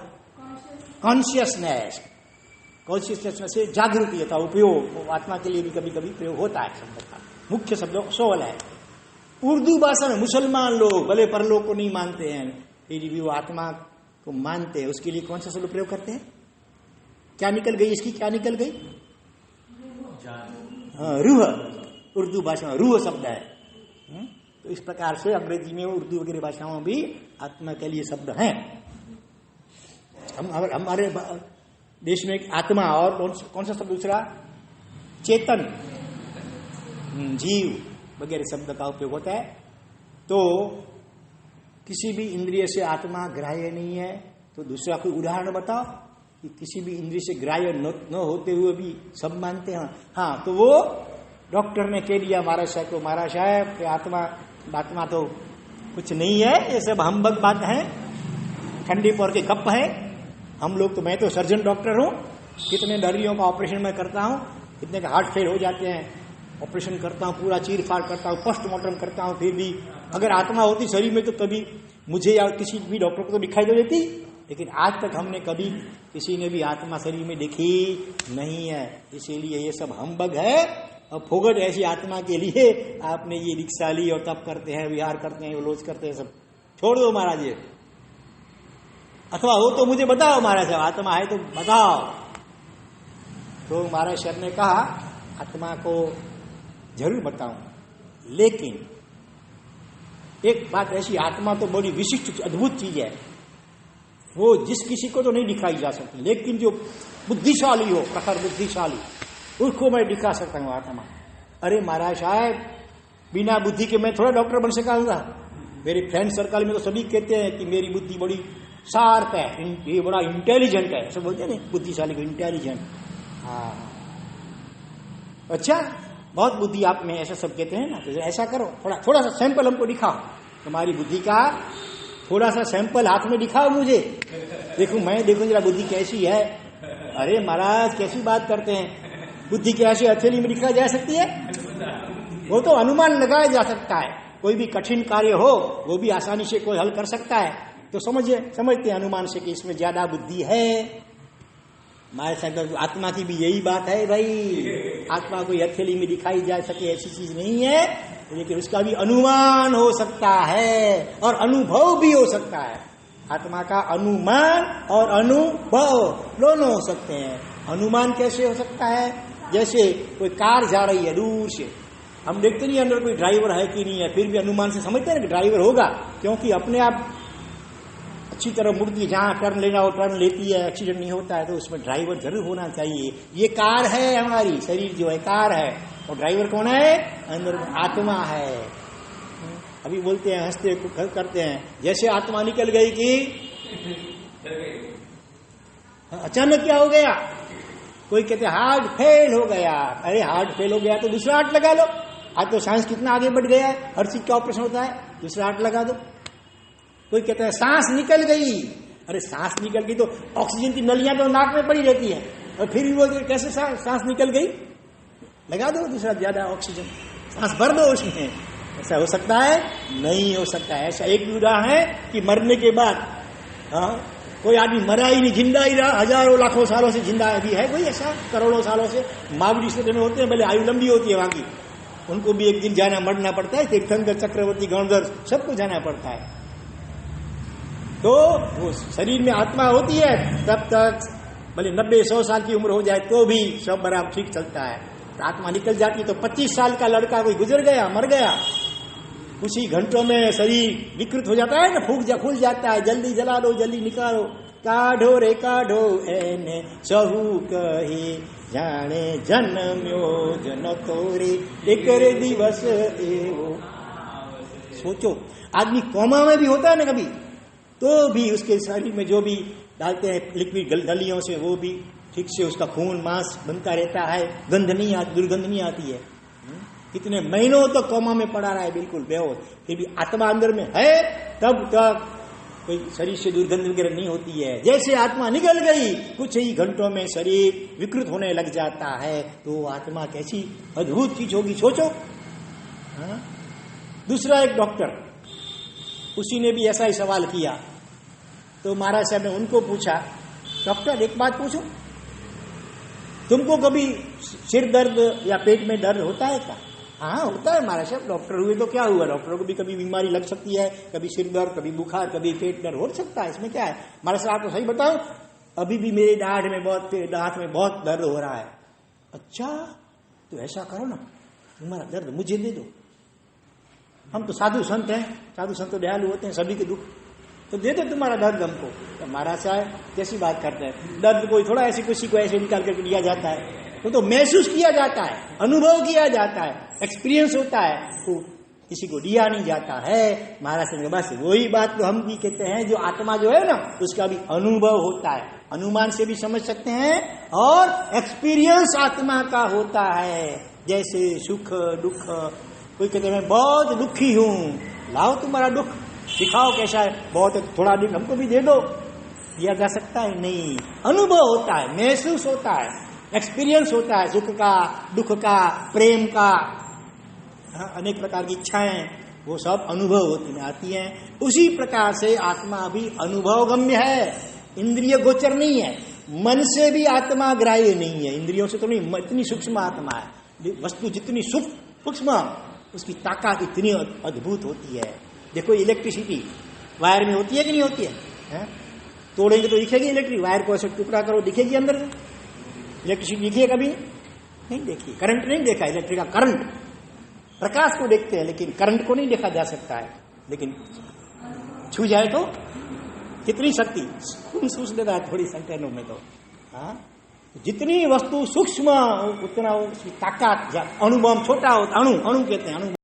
S1: कॉन्शियसनेस। कॉन्शियसनेस में से जागृति का उपयोग आत्मा के लिए भी कभी कभी प्रयोग होता है शब्द का। मुख्य शब्द सोल है। उर्दू भाषा में मुसलमान लोग भले परलोक को नहीं मानते हैं, फिर भी वो आत्मा को मानते हैं, उसके लिए कौन सा शब्द प्रयोग करते हैं? क्या निकल गई इसकी, क्या निकल गई? रूह। उर्दू भाषा में रूह शब्द है। तो इस प्रकार से अंग्रेजी में, उर्दू वगैरह भाषाओं में भी आत्मा के लिए शब्द हैं। हमारे देश में एक आत्मा, और कौन सा शब्द दूसरा? चेतन, जीव वगैरह शब्द का उपयोग होता है। तो किसी भी इंद्रिय से आत्मा ग्राह्य नहीं है। तो दूसरा कोई उदाहरण बताओ कि किसी भी इंद्रिय से ग्राह्य न होते हुए भी सब मानते हैं। हाँ, तो वो डॉक्टर ने कह दिया महाराज साहब को, महाराज साहब आत्मा तो कुछ नहीं है, ये सब हम्बग बात है, ठंडे पौर के गप है। हम लोग तो, मैं तो सर्जन डॉक्टर हूँ, कितने दर्दियों का ऑपरेशन मैं करता हूँ, कितने का हार्ट फेल हो जाते हैं, ऑपरेशन करता हूँ, पूरा चीर फाड़ करता हूँ, पोस्टमार्टम करता हूँ, फिर भी अगर आत्मा होती शरीर में तो कभी मुझे या किसी भी डॉक्टर को तो दिखाई दे देती। लेकिन आज तक हमने कभी किसी ने भी आत्मा शरीर में देखी नहीं है। इसीलिए ये सब हम्बग है और फोगट ऐसी आत्मा के लिए आपने ये दीक्षा ली और तप करते हैं, विहार करते हैं, लोच करते हैं, सब छोड़ दो महाराज ये। अथवा हो तो मुझे बताओ महाराज साहब, आत्मा है तो बताओ। तो महाराज सर ने कहा आत्मा को जरूर बताऊं, लेकिन एक बात ऐसी, आत्मा तो बड़ी विशिष्ट अद्भुत चीज है, वो जिस किसी को तो नहीं दिखाई जा सकती, लेकिन जो बुद्धिशाली हो, प्रखर बुद्धिशाली, उसको मैं दिखा सकता हूं आत्मा। अरे महाराज साहब, बिना बुद्धि के मैं थोड़ा डॉक्टर बन सकाऊंगा। मेरे फ्रेंड सर्कल में तो सभी कहते हैं कि मेरी बुद्धि बड़ी शार्प है, ये बड़ा इंटेलिजेंट है, ऐसा बोलते हैं ना बुद्धिशाली को, इंटेलिजेंट। हाँ, अच्छा, बहुत बुद्धि आप में, ऐसा सब कहते हैं ना। तो ऐसा करो, थोड़ा सा सैंपल हमको दिखाओ तुम्हारी बुद्धि का, थोड़ा सा सैंपल हाथ में दिखाओ मुझे, देखूं जरा बुद्धि कैसी है। अरे महाराज कैसी बात करते हैं, बुद्धि कैसी हथेली में दिखाई जा सकती है? वो तो अनुमान लगाया जा सकता है, कोई भी कठिन कार्य हो वो भी आसानी से कोई हल कर सकता है। तो समझते हैं अनुमान से कि इसमें ज्यादा बुद्धि है। हमारे साथ आत्मा की भी यही बात है भाई, आत्मा कोई हथेली में दिखाई जा सके ऐसी चीज नहीं है, लेकिन उसका भी अनुमान हो सकता है और अनुभव भी हो सकता है। आत्मा का अनुमान और अनुभव दोनों हो सकते हैं। अनुमान कैसे हो सकता है? जैसे कोई कार जा रही है दूर से, हम देखते नहीं अंदर कोई ड्राइवर है कि नहीं है, फिर भी अनुमान से समझते हैं ना कि ड्राइवर होगा, क्योंकि अपने आप अच्छी तरह मुड़ती, जहां टर्न लेना हो टर्न लेती है, एक्सीडेंट नहीं होता है, तो उसमें ड्राइवर जरूर होना चाहिए। ये कार है, हमारी शरीर जो है कार है, और ड्राइवर कौन है? अंदर आत्मा है। अभी बोलते हैं, हंसते करते हैं, जैसे आत्मा निकल गई कि अचानक क्या हो गया, कोई कहते हार्ट फेल हो गया। अरे हार्ट फेल हो गया तो दूसरा हार्ट लगा लो। आज तो साइंस कितना आगे बढ़ गया है, हर चीज का ऑपरेशन होता है, दूसरा हार्ट लगा दो। कोई कहता है सांस निकल गई। अरे सांस निकल गई तो ऑक्सीजन की नलियां तो नाक में पड़ी रहती है, और फिर भी वो कैसे सांस निकल गई, लगा दो दूसरा ज्यादा ऑक्सीजन, सांस भर दो उसमें। ऐसा हो सकता है? नहीं हो सकता है। ऐसा एक भी उदाहरण है कि मरने के बाद, हाँ, कोई आदमी मरा ही नहीं, जिंदा ही रहा, हजारों लाखों सालों से जिंदा अभी है कोई ऐसा, करोड़ों सालों से। मावड़ी से में होते हैं, भले आयु लंबी होती है वहां की, उनको भी एक दिन जाना मरना पड़ता है। तीर्थंकर, चक्रवर्ती, गणधर सबको जाना पड़ता है। तो वो शरीर में आत्मा होती है, तब तक भले 90-100 साल की उम्र हो जाए तो भी सब बराबर ठीक चलता है। तो आत्मा निकल जाती तो 25 साल का लड़का कोई गुजर गया, मर गया, उसी घंटों में शरीर विकृत हो जाता है ना, फूल जाता है, जल्दी जला दो, जल्दी निकालो, काढ़ो रे काढ़ो एने सहू कही जाने जन्म्यो जन तोरे एक दिवस एवो। सोचो, आदमी कोमा में भी होता है ना कभी, तो भी उसके शरीर में जो भी डालते हैं लिक्विड गलियों से, वो भी ठीक से उसका खून मांस बनता रहता है, गंध नहीं आती, दुर्गंध नहीं आती है। कितने महीनों तक कोमा में पड़ा रहा है, बिल्कुल बेहोश, फिर भी आत्मा अंदर में है, तब तक कोई शरीर से दुर्गंध वगैरह नहीं होती है। जैसे आत्मा निकल गई, कुछ ही घंटों में शरीर विकृत होने लग जाता है। तो आत्मा कैसी अद्भुत चीज होगी, सोचो। हाँ? दूसरा एक डॉक्टर, उसी ने भी ऐसा ही सवाल किया। तो महाराज साहब ने उनको पूछा, डॉक्टर एक बात पूछो, तुमको कभी सिर दर्द या पेट में दर्द होता है क्या? हाँ होता है महाराज साहब, डॉक्टर हुए तो क्या हुआ, डॉक्टरों को भी कभी बीमारी लग सकती है, कभी सिर दर्द, कभी बुखार, कभी पेट दर्द हो सकता है, इसमें क्या है। महाराज साहब आपको सही बताओ, अभी भी मेरे दांत में बहुत दर्द हो रहा है। अच्छा, तो ऐसा करो ना, तुम्हारा दर्द मुझे दे दो, हम तो साधु संत हैं, साधु संत तो दयालु होते हैं, सभी के दुख, तो दे दो तुम्हारा दर्द हमको। तो महाराज साहब कैसी बात करते हैं, दर्द कोई थोड़ा ऐसे किसी को ऐसे निकाल करके दिया जाता है, तो महसूस किया जाता है, अनुभव किया जाता है, एक्सपीरियंस होता है, तो किसी को दिया नहीं जाता है। महाराज साहब बस वही बात तो हम भी कहते हैं, जो आत्मा जो है ना, उसका भी अनुभव होता है, अनुमान से भी समझ सकते हैं, और एक्सपीरियंस आत्मा का होता है। जैसे सुख दुख, कोई कहते हैं मैं बहुत दुखी हूं, लाओ तुम्हारा दुख दिखाओ कैसा है, बहुत थोड़ा दिन हमको भी दे दो, दिया जा सकता है? नहीं, अनुभव होता है, महसूस होता है, एक्सपीरियंस होता है, सुख का, दुख का, प्रेम का, अनेक प्रकार की इच्छाएं, वो सब अनुभव होती आती हैं। उसी प्रकार से आत्मा भी अनुभव गम्य है, इंद्रिय गोचर नहीं है, मन से भी आत्मा ग्राह्य नहीं है, इंद्रियों से तो नहीं, इतनी सूक्ष्म आत्मा है। वस्तु जितनी सूक्ष्म, उसकी ताकत इतनी अद्भुत होती है। देखो इलेक्ट्रिसिटी वायर में होती है कि नहीं होती है? तोड़ेंगे तो दिखेगी इलेक्ट्रिक, वायर को ऐसे टुकड़ा करो दिखेगी अंदर से, इलेक्ट्रिसिटी देखी है कभी? नहीं देखी। करंट नहीं देखा, इलेक्ट्रिक का करंट, प्रकाश को देखते हैं लेकिन करंट को नहीं देखा जा सकता है। लेकिन छू जाए तो कितनी शक्ति, खून सूस देता है थोड़ी सेकंडों में तो। हाँ, जितनी वस्तु सूक्ष्म उतना उसकी ताकत, अणु बम छोटा होता, अणु कहते हैं, अणु